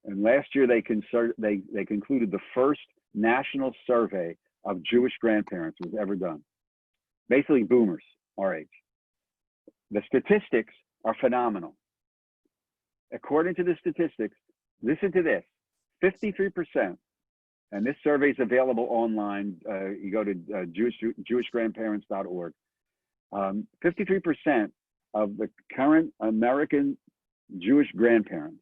Speaker 1: And last year they concluded the first national survey of Jewish grandparents was ever done. Basically boomers, our age. The statistics are phenomenal. According to the statistics, listen to this, 53%, and this survey is available online. You go to jewishgrandparents.org. 53% of the current American Jewish grandparents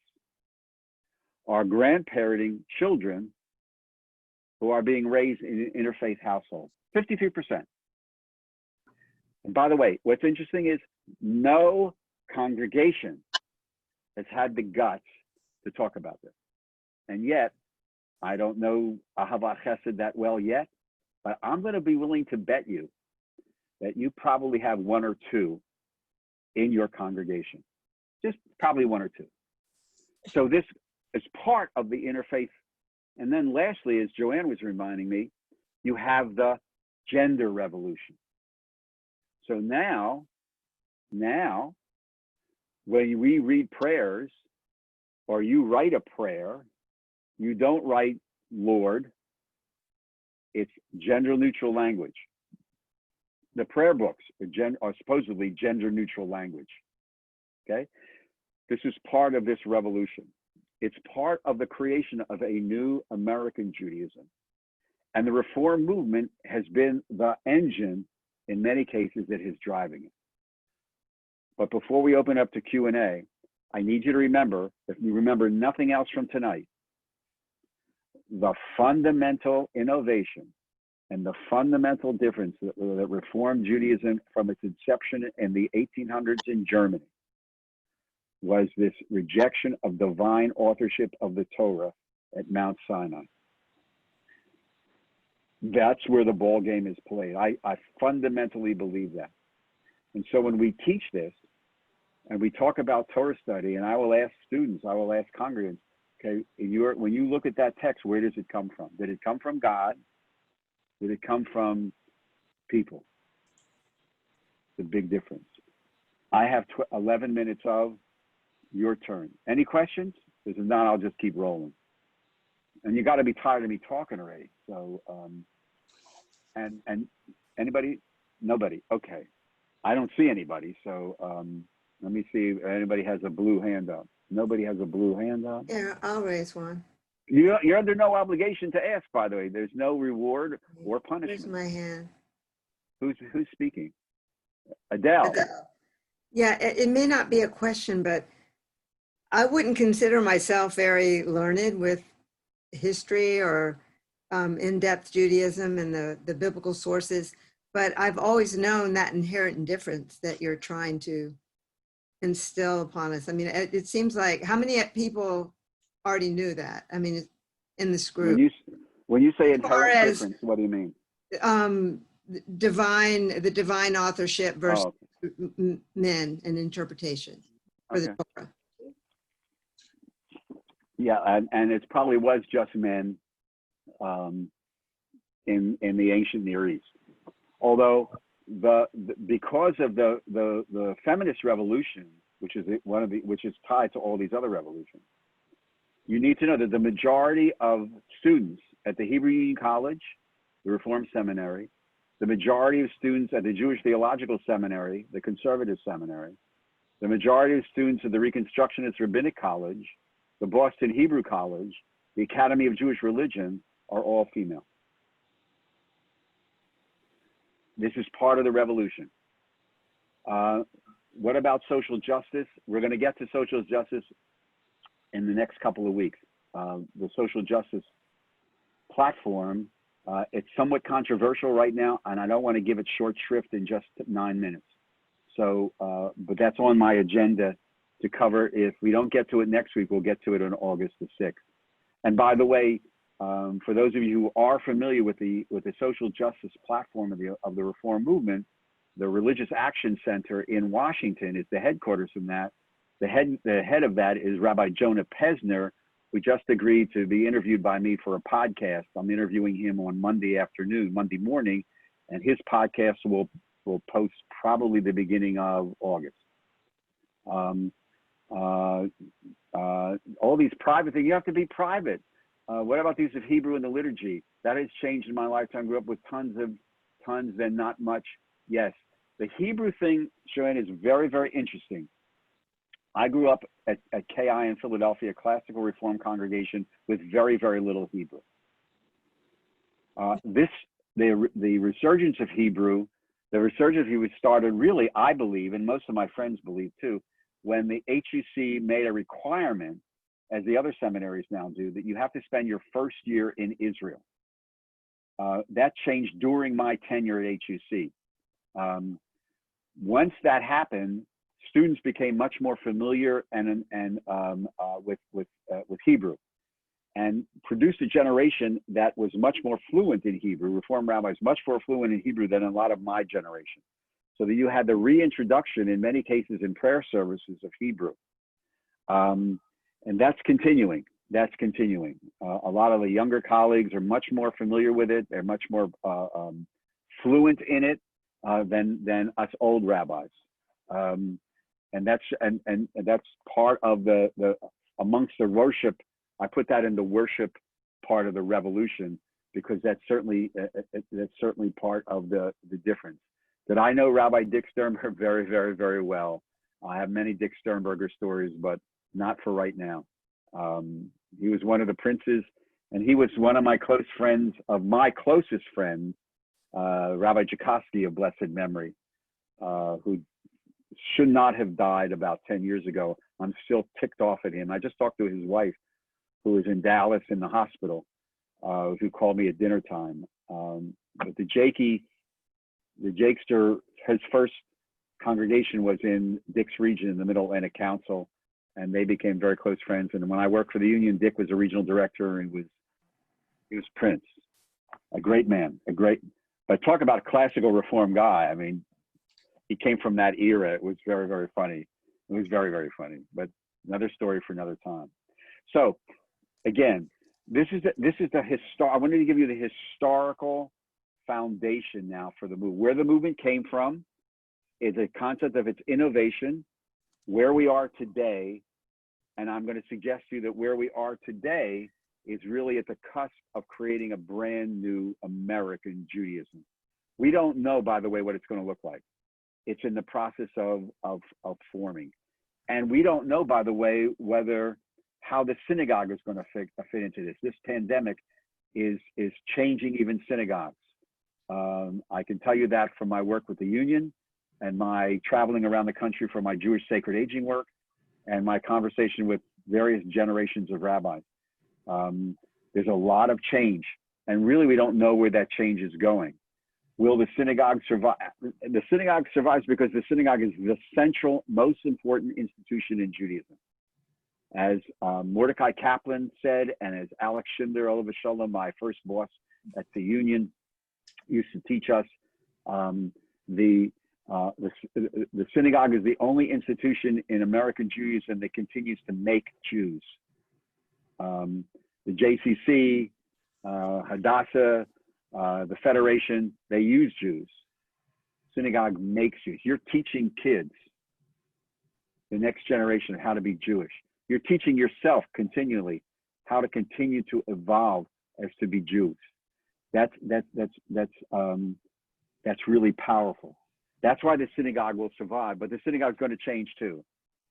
Speaker 1: are grandparenting children who are being raised in interfaith households. 53%. And by the way, what's interesting is no congregation has had the guts to talk about this. And yet, I don't know ha-kneset that well yet, but I'm going to be willing to bet you that you probably have one or two in your congregation. Just probably one or two. So this is part of the interfaith. And then lastly, as Joanne was reminding me, you have the gender revolution. So now, when we read prayers or you write a prayer, you don't write Lord, it's gender neutral language. The prayer books are supposedly gender neutral language, okay? This is part of this revolution. It's part of the creation of a new American Judaism. And the Reform movement has been the engine in many cases that is driving it. But before we open up to Q&A, I need you to remember, if you remember nothing else from tonight, the fundamental innovation and the fundamental difference that Reform Judaism from its inception in the 1800s in Germany was this rejection of divine authorship of the Torah at Mount Sinai. That's where the ball game is played. I fundamentally believe that. And so when we teach this and we talk about Torah study, and I will ask students, I will ask congregants, okay, when you look at that text, where does it come from? Did it come from God? Did it come from people? The big difference. I have 11 minutes of your turn. Any questions? If not, I'll just keep rolling. And you got to be tired of me talking already. So, and anybody? Nobody. Okay. I don't see anybody. So let me see if anybody has a blue hand up. Nobody has a blue hand up?
Speaker 4: Yeah, I'll raise one.
Speaker 1: You're under no obligation to ask, by the way. There's no reward or punishment.
Speaker 4: Raise my hand.
Speaker 1: Who's speaking? Adele.
Speaker 4: Yeah, it may not be a question, but I wouldn't consider myself very learned with history or in-depth Judaism and the biblical sources, but I've always known that inherent indifference that you're trying to instill upon us. I mean, it seems like, how many people already knew that? I mean, in this group.
Speaker 1: When you say inherent difference, what do you mean?
Speaker 4: The divine authorship versus men and interpretation for the
Speaker 1: Okay.
Speaker 4: Torah.
Speaker 1: Yeah, and it probably was just men in the ancient Near East. Although because of the feminist revolution, which is which is tied to all these other revolutions, you need to know that the majority of students at the Hebrew Union College, the Reform Seminary, the majority of students at the Jewish Theological Seminary, the Conservative Seminary, the majority of students at the Reconstructionist Rabbinic College, the Boston Hebrew College, the Academy of Jewish Religion are all female. This is part of the revolution. What about social justice? We're going to get to social justice in the next couple of weeks. The social justice platform, it's somewhat controversial right now, and I don't want to give it short shrift in just 9 minutes. So, but that's on my agenda to cover. If we don't get to it next week, we'll get to it on August the 6th. And by the way, for those of you who are familiar with the social justice platform of the Reform movement, the Religious Action Center in Washington is the headquarters from that. The head of that is Rabbi Jonah Pesner, who just agreed to be interviewed by me for a podcast. I'm interviewing him on Monday morning, and his podcast will post probably the beginning of August. All these private things, you have to be private. What about the use of Hebrew in the liturgy? That has changed in my lifetime. Grew up with tons, then not much. Yes, the Hebrew thing, Joanne, is very, very interesting. I grew up at KI in Philadelphia, a classical Reform congregation with very, very little Hebrew. The resurgence of Hebrew, started really, I believe, and most of my friends believe too, when the HUC made a requirement, as the other seminaries now do, that you have to spend your first year in Israel. That changed during my tenure at HUC. Once that happened, students became much more familiar with Hebrew, and produced a generation that was much more fluent in Hebrew. Reform rabbis much more fluent in Hebrew than a lot of my generation. So that you had the reintroduction, in many cases, in prayer services of Hebrew. And that's continuing. That's continuing. A lot of the younger colleagues are much more familiar with it. They're much more fluent in it than us old rabbis. And that's part of the amongst the worship. I put that in the worship part of the revolution, because that's certainly part of the difference. That I know Rabbi Dick Sternberg very, very, very well. I have many Dick Sternberger stories, but not for right now. He was one of the princes, and he was one of my close friends, of my closest friends, Rabbi Jacoski of blessed memory, who should not have died about 10 years ago. I'm still ticked off at him. I just talked to his wife, who is in Dallas in the hospital, who called me at dinner time. But the Jakester, his first congregation was in Dick's region in the Middle Atlantic Council, and they became very close friends. And when I worked for the union, Dick was a regional director, and he was Prince, a great man, but talk about a classical Reform guy. I mean, he came from that era. It was very, very funny. It was very, very funny, but another story for another time. So again, this is I wanted to give you the historical foundation now for the movement. Where the movement came from is a concept of its innovation, where we are today. And I'm going to suggest to you that where we are today is really at the cusp of creating a brand new American Judaism. We don't know, by the way, what it's going to look like. It's in the process of forming. And we don't know, by the way, how the synagogue is going to fit into this. This pandemic is changing even synagogues. I can tell you that from my work with the union and my traveling around the country for my Jewish sacred aging work and my conversation with various generations of rabbis. There's a lot of change, and really we don't know where that change is going. Will the synagogue survive? The synagogue survives because the synagogue is the central, most important institution in Judaism. As Mordecai Kaplan said, and as Alex Schindler, Olav Shalom, my first boss at the union, used to teach us, the The synagogue is the only institution in American Judaism that continues to make Jews. The JCC, Hadassah, the Federation, they use Jews. Synagogue makes Jews. You're teaching kids, the next generation, how to be Jewish. You're teaching yourself continually how to continue to evolve as to be Jews. That's really powerful. That's why the synagogue will survive, but the synagogue is going to change too.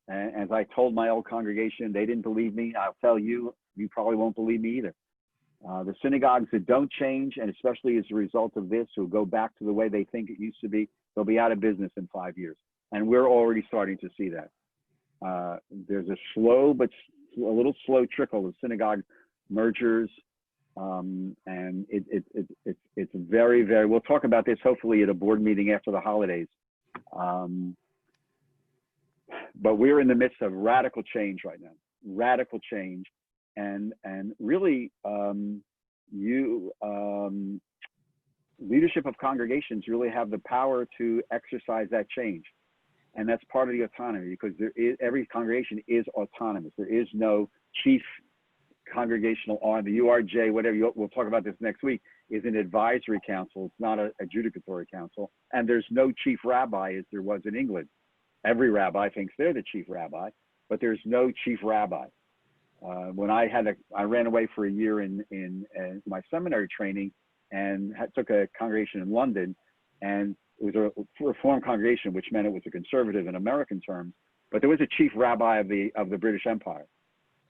Speaker 1: And as I told my old congregation, they didn't believe me. I'll tell you, you probably won't believe me either. The synagogues that don't change, and especially as a result of this, who go back to the way they think it used to be, they'll be out of business in 5 years. And we're already starting to see that. There's a slow, but a little slow trickle of synagogue mergers. And it's very, very, we'll talk about this hopefully at a board meeting after the holidays. But we're in the midst of radical change right now, radical change. And really, leadership of congregations really have the power to exercise that change. And that's part of the autonomy, because every congregation is autonomous. There is no chief congregational arm. The URJ, whatever, we'll talk about this next week, is an advisory council. It's not a adjudicatory council. And there's no chief rabbi as there was in England. Every rabbi thinks they're the chief rabbi, but there's no chief rabbi. When I ran away for a year in my seminary training and took a congregation in London, and it was a Reformed congregation, which meant it was a conservative in American terms, but there was a chief rabbi of the British Empire.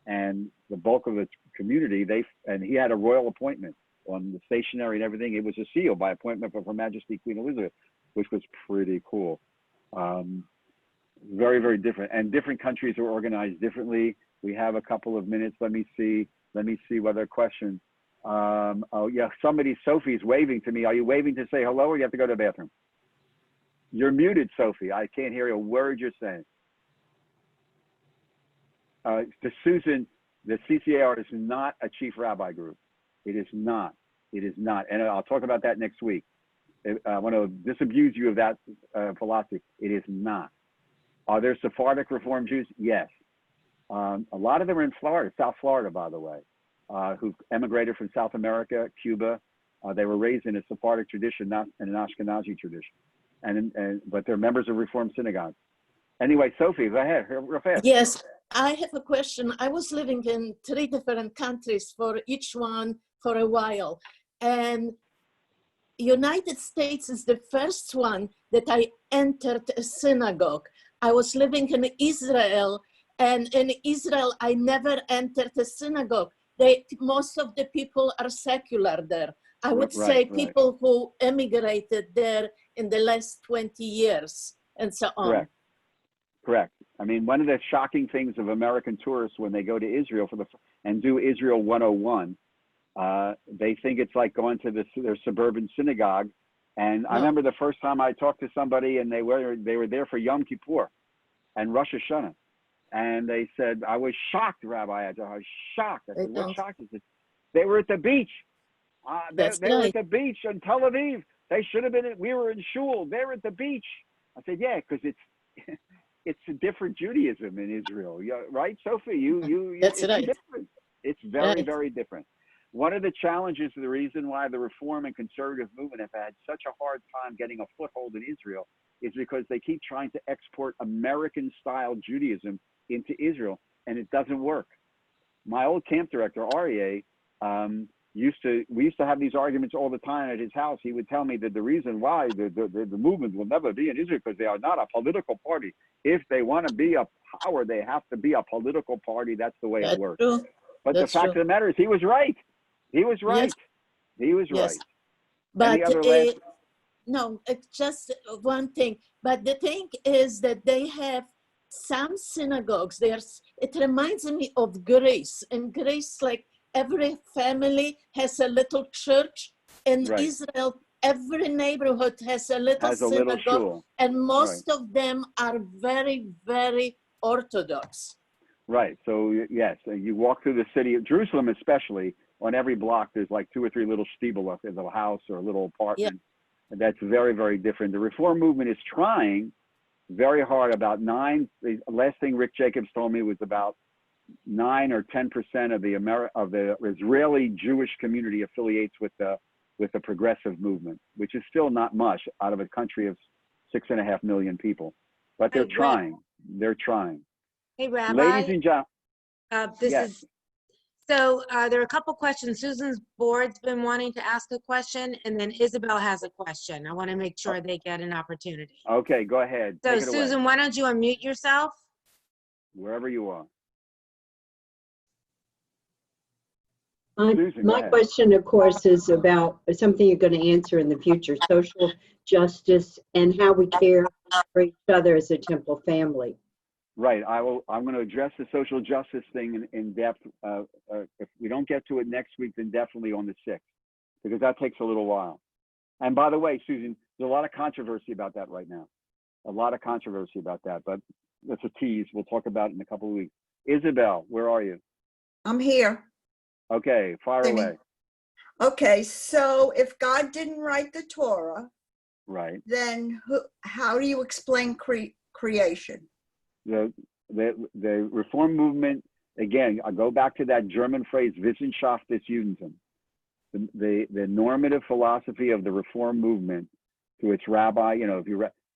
Speaker 1: And the bulk of the community, and he had a royal appointment on the stationery and everything. It was a seal by appointment of Her Majesty Queen Elizabeth, which was pretty cool. Very, very different. And different countries are organized differently. We have a couple of minutes. Let me see what other questions. Oh yeah, Sophie's waving to me. Are you waving to say hello, or you have to go to the bathroom? You're muted, Sophie. I can't hear a word you're saying. To Susan, the CCAR is not a chief rabbi group. It is not. It is not. And I'll talk about that next week. I want to disabuse you of that philosophy. It is not. Are there Sephardic Reform Jews? Yes. A lot of them are in Florida, South Florida, by the way, who emigrated from South America, Cuba. They were raised in a Sephardic tradition, not in an Ashkenazi tradition. But they're members of Reformed synagogues. Anyway, Sophie, go ahead, real fast.
Speaker 5: Yes, I have a question. I was living in 3 different countries, for each one for a while. And United States is the first one that I entered a synagogue. I was living in Israel, and in Israel, I never entered a synagogue. Most of the people are secular there. I would say people who emigrated there in the last 20 years and so on.
Speaker 1: Correct. I mean, one of the shocking things of American tourists when they go to Israel and do Israel 101, they think it's like going to their suburban synagogue. And I remember the first time I talked to somebody, and they were there for Yom Kippur and Rosh Hashanah. And they said, I was shocked, Rabbi. I was shocked. I said, what shocked? He said, they were at the beach. They were at the beach in Tel Aviv. They should have been, we were in shul. They're at the beach. I said, yeah, because it's a different Judaism in Israel. Yeah, right, Sophie?
Speaker 5: That's
Speaker 1: it's
Speaker 5: right.
Speaker 1: different. It's very, very different. One of the challenges, the reason why the Reform and Conservative movement have had such a hard time getting a foothold in Israel is because they keep trying to export American-style Judaism into Israel, and it doesn't work. My old camp director, Aryeh, we used to have these arguments all the time at his house. He would tell me that the reason why the movement will never be in Israel because they are not a political party. If they want to be a power, they have to be a political party. That's the way it works.
Speaker 5: True.
Speaker 1: But the fact of the matter is, he was right. He was right. Yes. He was right.
Speaker 5: But
Speaker 1: Any other last?
Speaker 5: no, it's just one thing. But the thing is that they have some synagogues. It reminds me of Greece. In Greece, like every family has a little church. In Israel, every neighborhood has a little synagogue, and most of them are very, very Orthodox.
Speaker 1: Right. So yes, you walk through the city of Jerusalem, especially on every block. There's like 2 or 3 little stiebel, a little house or a little apartment, That's very, very different. The reform movement is trying very hard. About the last thing Rick Jacobs told me was about 9 or 10% of the Israeli Jewish community affiliates with the progressive movement, which is still not much out of a country of 6.5 million people. But they're trying. They're trying.
Speaker 6: Hey, Rabbi.
Speaker 1: Ladies and gentlemen,
Speaker 6: This is so. There are a couple questions. Susan's board's been wanting to ask a question, and then Isabel has a question. I want to make sure they get an opportunity.
Speaker 1: okay, go ahead.
Speaker 6: So,
Speaker 1: Take it away.
Speaker 6: Susan, why don't you unmute yourself?
Speaker 1: Wherever you are. Susan, go
Speaker 7: My
Speaker 1: ahead.
Speaker 7: question, of course, is about something you're going to answer in the future, social justice and how we care for each other as a temple family.
Speaker 1: Right. I'm going to address the social justice thing in depth. If we don't get to it next week, then definitely on the 6th, because that takes a little while. And by the way, Susan, there's a lot of controversy about that right now. A lot of controversy about that, but that's a tease. We'll talk about it in a couple of weeks. Isabel, where are you?
Speaker 8: I'm here.
Speaker 1: Okay, fire
Speaker 8: Maybe.
Speaker 1: away.
Speaker 8: Okay, so if God didn't write the Torah,
Speaker 1: Right.
Speaker 8: then how do you explain creation?
Speaker 1: The reform movement, again, I go back to that German phrase, Wissenschaft des Judentum. The normative philosophy of the reform movement to its rabbi,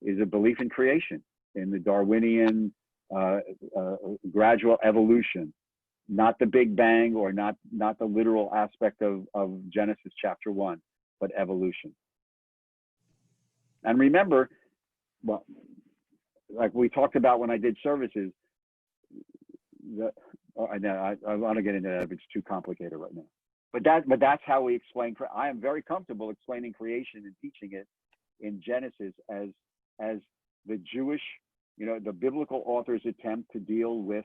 Speaker 1: is a belief in creation, in the Darwinian gradual evolution, not the Big Bang or not the literal aspect of Genesis chapter 1, but evolution. And remember, well, like we talked about when I did services, I want to get into that if it's too complicated right now. But that's how we explain. I am very comfortable explaining creation and teaching it in Genesis as the Jewish, the biblical author's attempt to deal with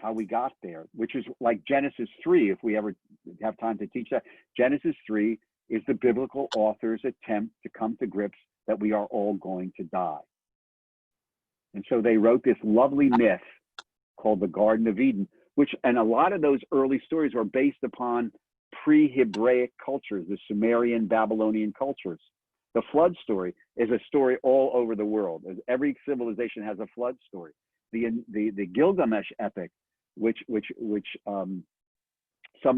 Speaker 1: how we got there, which is like Genesis 3, if we ever have time to teach that. Genesis 3 is the biblical author's attempt to come to grips that we are all going to die. And so they wrote this lovely myth called the Garden of Eden, and a lot of those early stories were based upon pre-Hebraic cultures, the Sumerian, Babylonian cultures. The flood story is a story all over the world. Every civilization has a flood story. The Gilgamesh epic, which some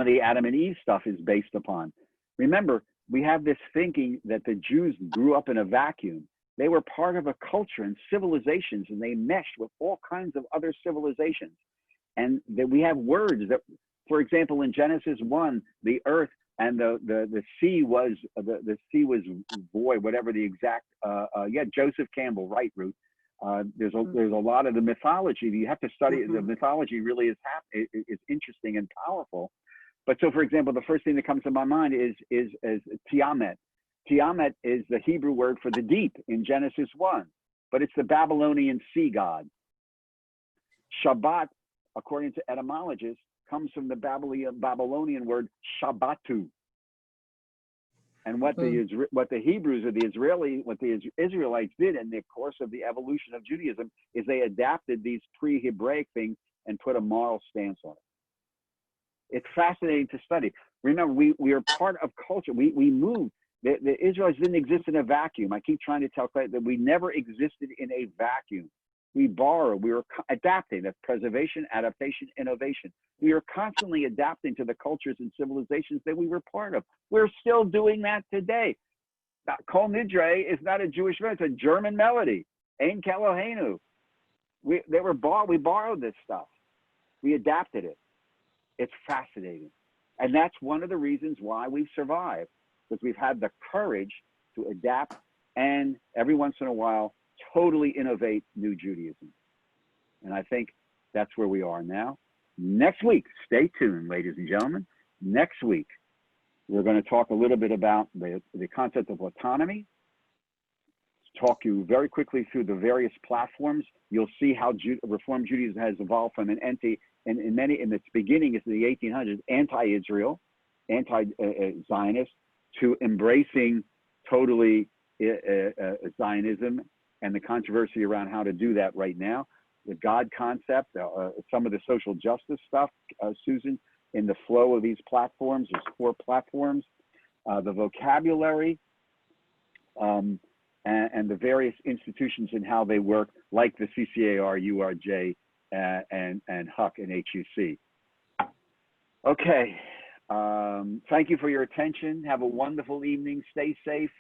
Speaker 1: of the Adam and Eve stuff is based upon. Remember, we have this thinking that the Jews grew up in a vacuum. They were part of a culture and civilizations, and they meshed with all kinds of other civilizations. And that we have words that, for example, in Genesis 1, the earth and the sea was void, whatever the exact. Joseph Campbell, right, Ruth. There's a lot of the mythology. You have to study. The mythology really is interesting and powerful. But so, for example, the first thing that comes to my mind is Tiamat. Tiamat is the Hebrew word for the deep in Genesis 1, but it's the Babylonian sea god. Shabbat, according to etymologists, comes from the Babylonian word Shabbatu. And what the Hebrews or the Israelites did in the course of the evolution of Judaism is they adapted these pre-Hebraic things and put a moral stance on it. It's fascinating to study. Remember, we are part of culture. We moved. The Israelites didn't exist in a vacuum. I keep trying to tell Clay that we never existed in a vacuum. We borrow. We were adapting. That's preservation, adaptation, innovation. We are constantly adapting to the cultures and civilizations that we were part of. We're still doing that today. Kol Nidre is not a Jewish melody. It's a German melody. Ein Kelohenu. We borrowed this stuff. We adapted it. It's fascinating. And that's one of the reasons why we've survived, because we've had the courage to adapt and every once in a while totally innovate new Judaism. And I think that's where we are now. Next week, stay tuned, ladies and gentlemen. Next week, we're going to talk a little bit about the concept of autonomy, talk you very quickly through the various platforms. You'll see how Reform Judaism has evolved from in its beginning, it's the 1800s, anti-Israel, anti-Zionist, to embracing totally Zionism and the controversy around how to do that right now. The God concept, some of the social justice stuff, Susan, in the flow of these platforms, there's 4 platforms. The vocabulary, and the various institutions and how they work, like the CCAR, URJ, and HUC and HUC. Okay. Thank you for your attention. Have a wonderful evening. Stay safe.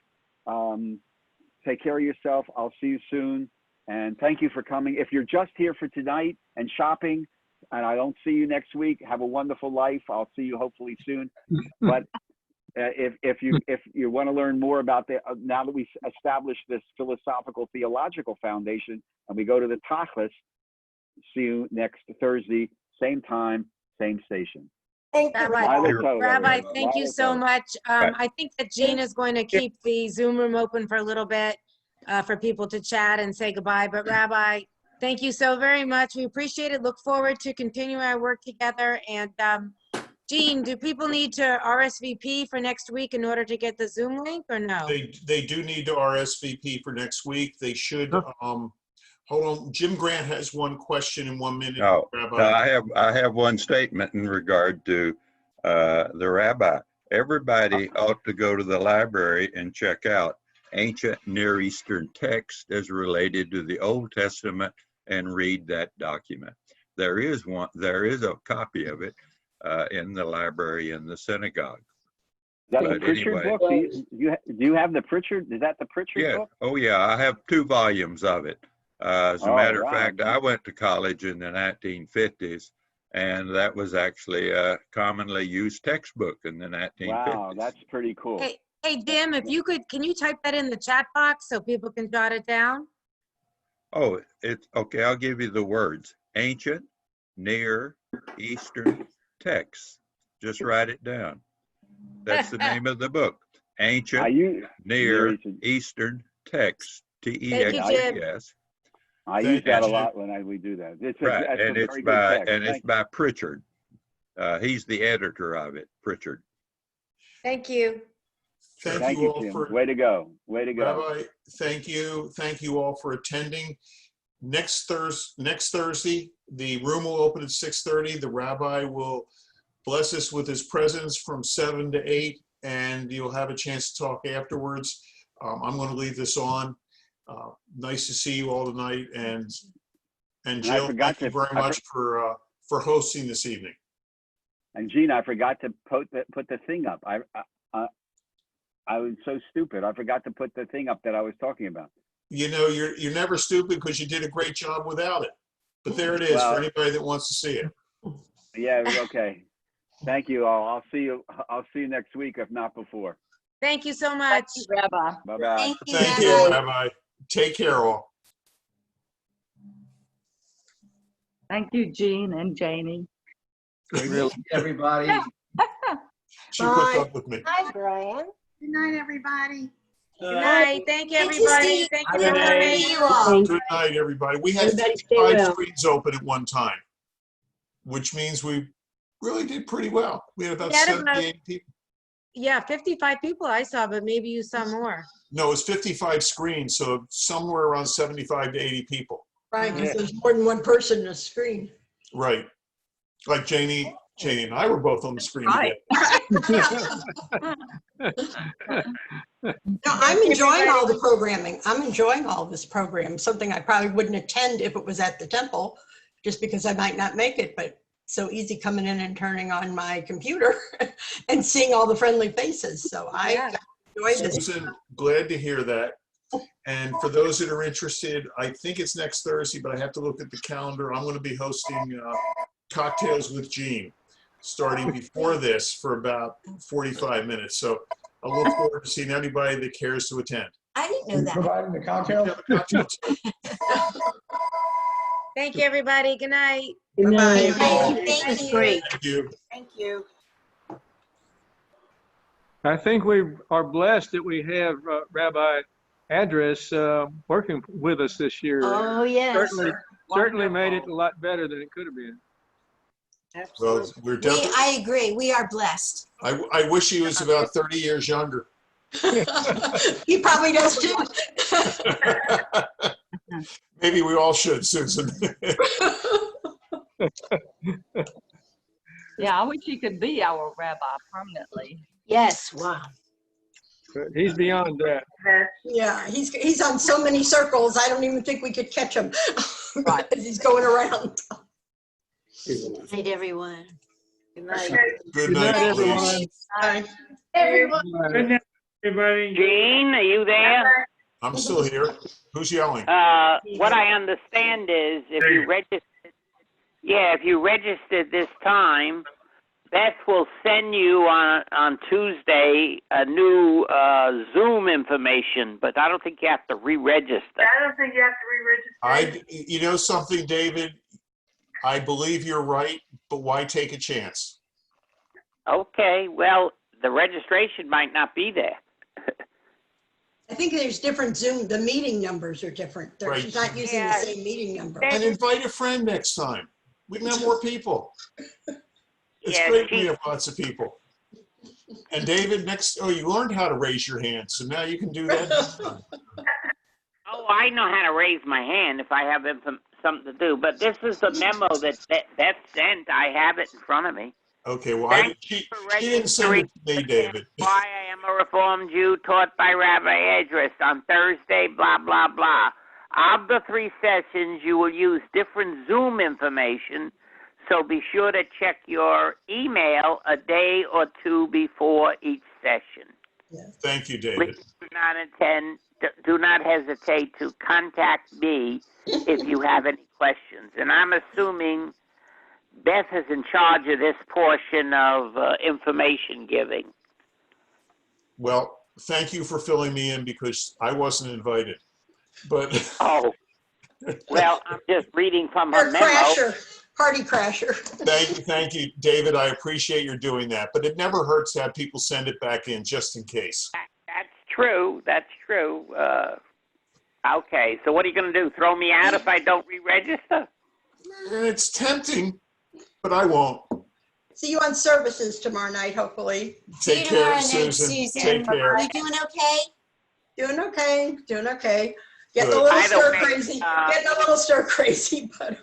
Speaker 1: Take care of yourself. I'll see you soon. And thank you for coming. If you're just here for tonight and shopping, and I don't see you next week, have a wonderful life. I'll see you hopefully soon. But if you want to learn more about now that we established this philosophical theological foundation, and we go to the Tachlis, see you next Thursday, same time, same station.
Speaker 8: Thank you.
Speaker 6: Rabbi, thank you so much. I think that Jean is going to keep the Zoom room open for a little bit for people to chat and say goodbye. But Rabbi, thank you so very much. We appreciate it. Look forward to continuing our work together. And Jean, do people need to RSVP for next week in order to get the Zoom link or no?
Speaker 9: They do need to RSVP for next week. They should. Hold on. Jim Grant has one question in 1 minute.
Speaker 10: No,
Speaker 9: Rabbi.
Speaker 10: I have one statement in regard to the rabbi. Everybody ought to go to the library and check out ancient Near Eastern text as related to the Old Testament and read that document. There is a copy of it in the library in the synagogue.
Speaker 1: Is that
Speaker 10: But
Speaker 1: the Pritchard
Speaker 10: anyway.
Speaker 1: book? Do you have the Pritchard? Is that the Pritchard
Speaker 10: Yeah.
Speaker 1: book?
Speaker 10: Oh, yeah. I have 2 volumes of it. As a matter of
Speaker 1: wow.
Speaker 10: fact, I went to college in the 1950s, and that was actually a commonly used textbook in the 1950s.
Speaker 1: Wow, that's pretty cool.
Speaker 6: Hey, Jim, if you could, can you type that in the chat box so people can jot it down?
Speaker 10: Oh, it's okay. I'll give you the words. Ancient, Near Eastern texts. Just write it down. That's the name of the book. Ancient, Near Eastern texts. T-E-X-T-S.
Speaker 1: I use that a lot when we do that. It's
Speaker 10: Right, and
Speaker 1: it's by
Speaker 10: it's by Pritchard. He's the editor of it, Pritchard.
Speaker 6: Thank you.
Speaker 9: Thank you all
Speaker 1: Tim.
Speaker 9: for.
Speaker 1: Way to go. Way to go.
Speaker 9: Rabbi, thank you. Thank you all for attending. Next Thursday, the room will open at 6:30. The rabbi will bless us with his presence from 7 to 8, and you'll have a chance to talk afterwards. I'm going to leave this on. Nice to see you all tonight, and Jill, thank you very much for hosting this evening.
Speaker 1: And Gene, I forgot to put the thing up. I was so stupid. I forgot to put the thing up that I was talking about.
Speaker 9: You know, you're never stupid because you did a great job without it. But there it is for anybody that wants to see it.
Speaker 1: Yeah. Okay. Thank you all. I'll see you next week, if not before.
Speaker 6: Thank you so much.
Speaker 8: Thank you, Rabbi.
Speaker 1: Bye-bye.
Speaker 9: Thank you, Rabbi. Take care, all.
Speaker 11: Thank you, Jean and Janie.
Speaker 12: Everybody.
Speaker 9: She puts up with me.
Speaker 8: Hi, Brian.
Speaker 3: Good night, everybody.
Speaker 6: Good night. Thank you, everybody. Thank you,
Speaker 9: Renee. Good night, everybody. We had
Speaker 7: Everybody stay
Speaker 9: 5
Speaker 7: well.
Speaker 9: screens open at one time, which means we really did pretty well. We had about
Speaker 6: We had
Speaker 9: 78 people.
Speaker 6: Yeah, 55 people I saw, but maybe you saw more.
Speaker 9: No, it's 55 screens, so somewhere around 75 to 80 people.
Speaker 8: Right, because there's more than one person in a screen.
Speaker 9: Right. Like Janie and I were both on the screen
Speaker 8: Right.
Speaker 9: together.
Speaker 8: No, I'm enjoying all the programming. I'm enjoying all this program, something I probably wouldn't attend if it was at the temple, just because I might not make it, but so easy coming in and turning on my computer and seeing all the friendly faces. So I enjoy this.
Speaker 9: Susan, glad to hear that. And for those that are interested, I think it's next Thursday, but I have to look at the calendar. I'm going to be hosting Cocktails with Jean, starting before this for about 45 minutes. So I look forward to seeing anybody that cares to attend.
Speaker 8: I didn't know that.
Speaker 12: Providing the cocktail.
Speaker 6: Thank you, everybody. Good night.
Speaker 7: Good night.
Speaker 8: Thank you.
Speaker 7: Great.
Speaker 9: Thank you.
Speaker 8: Thank you.
Speaker 13: I think we are blessed that we have Rabbi Address working with us this year.
Speaker 8: Oh, yes.
Speaker 13: Certainly made it a lot better than it could have been.
Speaker 9: Well, we're definitely.
Speaker 8: I agree. We are blessed.
Speaker 9: I wish he was about 30 years younger.
Speaker 8: He probably does too.
Speaker 9: Maybe we all should, Susan.
Speaker 11: Yeah, I wish he could be our rabbi permanently.
Speaker 8: Yes, wow.
Speaker 13: but he's beyond that.
Speaker 8: Yeah, he's on so many circles, I don't even think we could catch him. Right. He's going around.
Speaker 14: Good night, everyone.
Speaker 5: Good night.
Speaker 9: Good night,
Speaker 13: everyone.
Speaker 8: Bye.
Speaker 5: Everyone.
Speaker 13: Good night, everybody.
Speaker 15: Gene, are you there?
Speaker 9: I'm still here. Who's yelling?
Speaker 15: What I understand is if you registered this time, Beth will send you on Tuesday a new Zoom information, but I don't think you have to re-register.
Speaker 9: You know something, David? I believe you're right, but why take a chance?
Speaker 15: Okay, well, the registration might not be there.
Speaker 8: I think there's different Zoom, the meeting numbers are different.
Speaker 9: Right.
Speaker 8: She's not using the same meeting number.
Speaker 9: And invite a friend next time. We can have more people. It's
Speaker 15: Yeah,
Speaker 9: great when we have lots of people. And David, you learned how to raise your hand, so now you can do that next time.
Speaker 15: Oh, I know how to raise my hand if I have something to do, but this is the memo that sent. I have it in front of me.
Speaker 9: Okay, well, she didn't send it to me, David.
Speaker 15: Why I am a Reformed Jew taught by Rabbi Idris on Thursday, blah, blah, blah. Of the 3 sessions, you will use different Zoom information, so be sure to check your email a day or 2 before each session.
Speaker 9: Thank you, David.
Speaker 15: Please do not hesitate to contact me if you have any questions. And I'm assuming Beth is in charge of this portion of information giving.
Speaker 9: Well, thank you for filling me in because I wasn't invited. But
Speaker 15: oh, well, I'm just reading from her memo.
Speaker 8: Party crasher.
Speaker 9: Thank you, David. I appreciate your doing that. But it never hurts to have people send it back in just in case.
Speaker 15: That's true. That's true. Okay, so what are you going to do? Throw me out if I don't re-register?
Speaker 9: It's tempting, but I won't.
Speaker 8: See you on services tomorrow night, hopefully.
Speaker 9: Take care, Susan. Take care.
Speaker 14: You doing okay?
Speaker 8: Doing okay. Doing okay. Getting
Speaker 9: Good.
Speaker 8: a little stir crazy. Getting a little stir crazy, but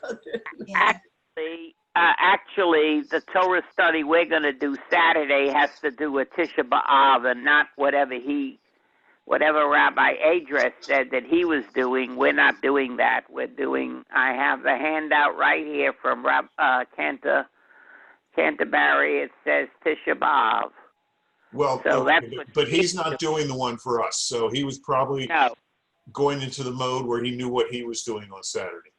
Speaker 15: actually, the Torah study we're going to do Saturday has to do with Tisha B'Av and not whatever Rabbi Idris said that he was doing. We're not doing that. I have the handout right here from Canterbury. It says Tisha B'Av.
Speaker 9: Well,
Speaker 15: so
Speaker 9: but he's not doing the one for us. So he was probably going into the mode where he knew what he was doing on Saturday.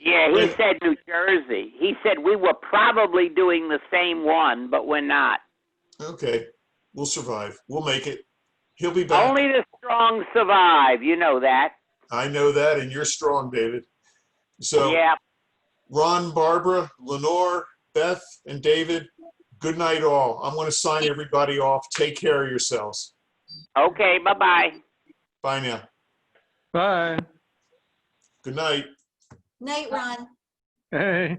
Speaker 15: Yeah, he said New Jersey. He said we were probably doing the same one, but we're not.
Speaker 9: Okay, we'll survive. We'll make it. He'll be back.
Speaker 15: Only the strong survive. You know that.
Speaker 9: I know that, and you're strong, David. So,
Speaker 15: yeah.
Speaker 9: Ron, Barbara, Lenore, Beth, and David, good night all. I'm going to sign everybody off. Take care of yourselves.
Speaker 15: Okay, bye-bye.
Speaker 9: Bye now.
Speaker 13: Bye.
Speaker 9: Good night.
Speaker 14: Night, Ron.
Speaker 13: Hey.